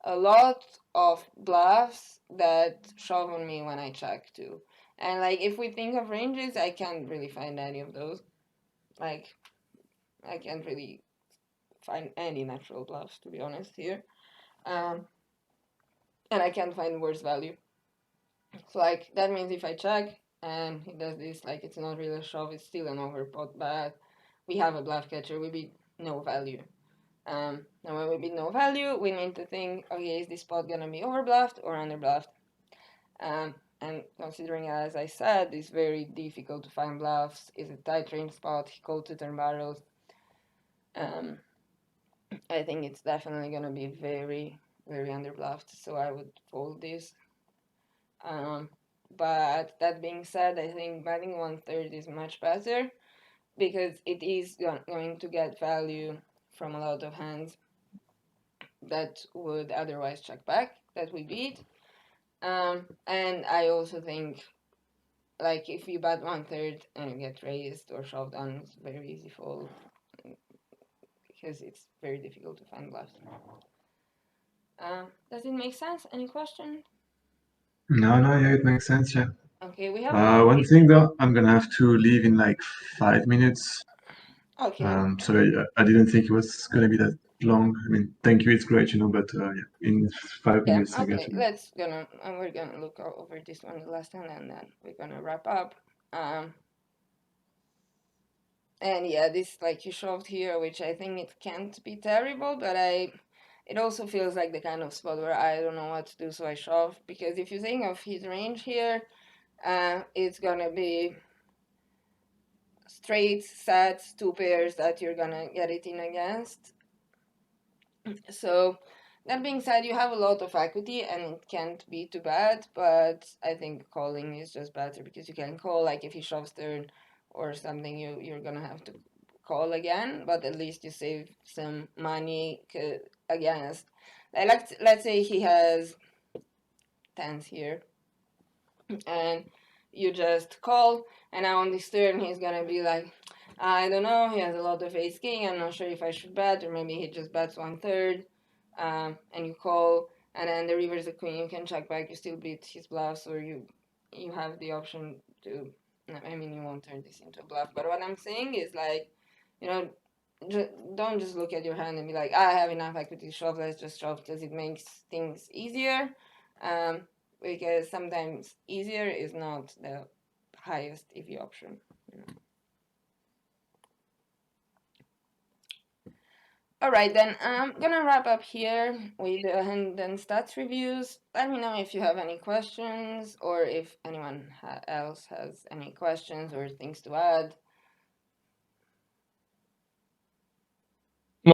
a lot of bluffs that shove on me when I check too. And like if we think of ranges, I can't really find any of those. Like I can't really find any natural bluffs to be honest here. Um, and I can't find worse value. So like that means if I check and he does this, like it's not really a shove, it's still an overpot, but we have a bluff catcher, we beat no value. And when we beat no value, we need to think, okay, is this spot gonna be overbluffed or underbluffed? And considering, as I said, it's very difficult to find bluffs, it's a tight range spot, he called to turn barrels. I think it's definitely gonna be very, very underbluffed, so I would fold this. But that being said, I think betting 1/3 is much better because it is going to get value from a lot of hands that would otherwise check back that we beat. And I also think like if you bet 1/3 and you get raised or shoved on, it's very easy fold because it's very difficult to find bluffs. Does it make sense? Any question? No, yeah, it makes sense, yeah. Okay, we have about One thing though, I'm gonna have to leave in like 5 minutes. okay. So I didn't think it was gonna be that long. I mean, thank you, it's great, but yeah, in 5 minutes I got Okay. to. We're gonna look over this one last time, and then we're gonna wrap up. And yeah, this like you shoved here, which I think it can't be terrible, but it also feels like the kind of spot where I don't know what to do, so I shove. Because if you think of his range here, it's gonna be straight sets, 2 pairs that you're gonna get it in against. So that being said, you have a lot of equity and it can't be too bad, but I think calling is just better because you can call like if he shoves turn or something, you're gonna have to call again, but at least you save some money against. Like let's say he has tens here and you just call, and now on this turn he's gonna be like, I don't know, he has a lot of ace king, I'm not sure if I should bet, or maybe he just bets 1/3, and you call, and then the river's a queen, you can check back, you still beat his bluffs, or you have the option to, I mean, you won't turn this into a bluff, but what I'm saying is like, you know, don't just look at your hand and be like, I have enough equity to shove, let's just shove, because it makes things easier. Because sometimes easier is not the highest EV option. All right, then I'm gonna wrap up here with the hand and stats reviews. Let me know if you have any questions or if anyone else has any questions or things to add.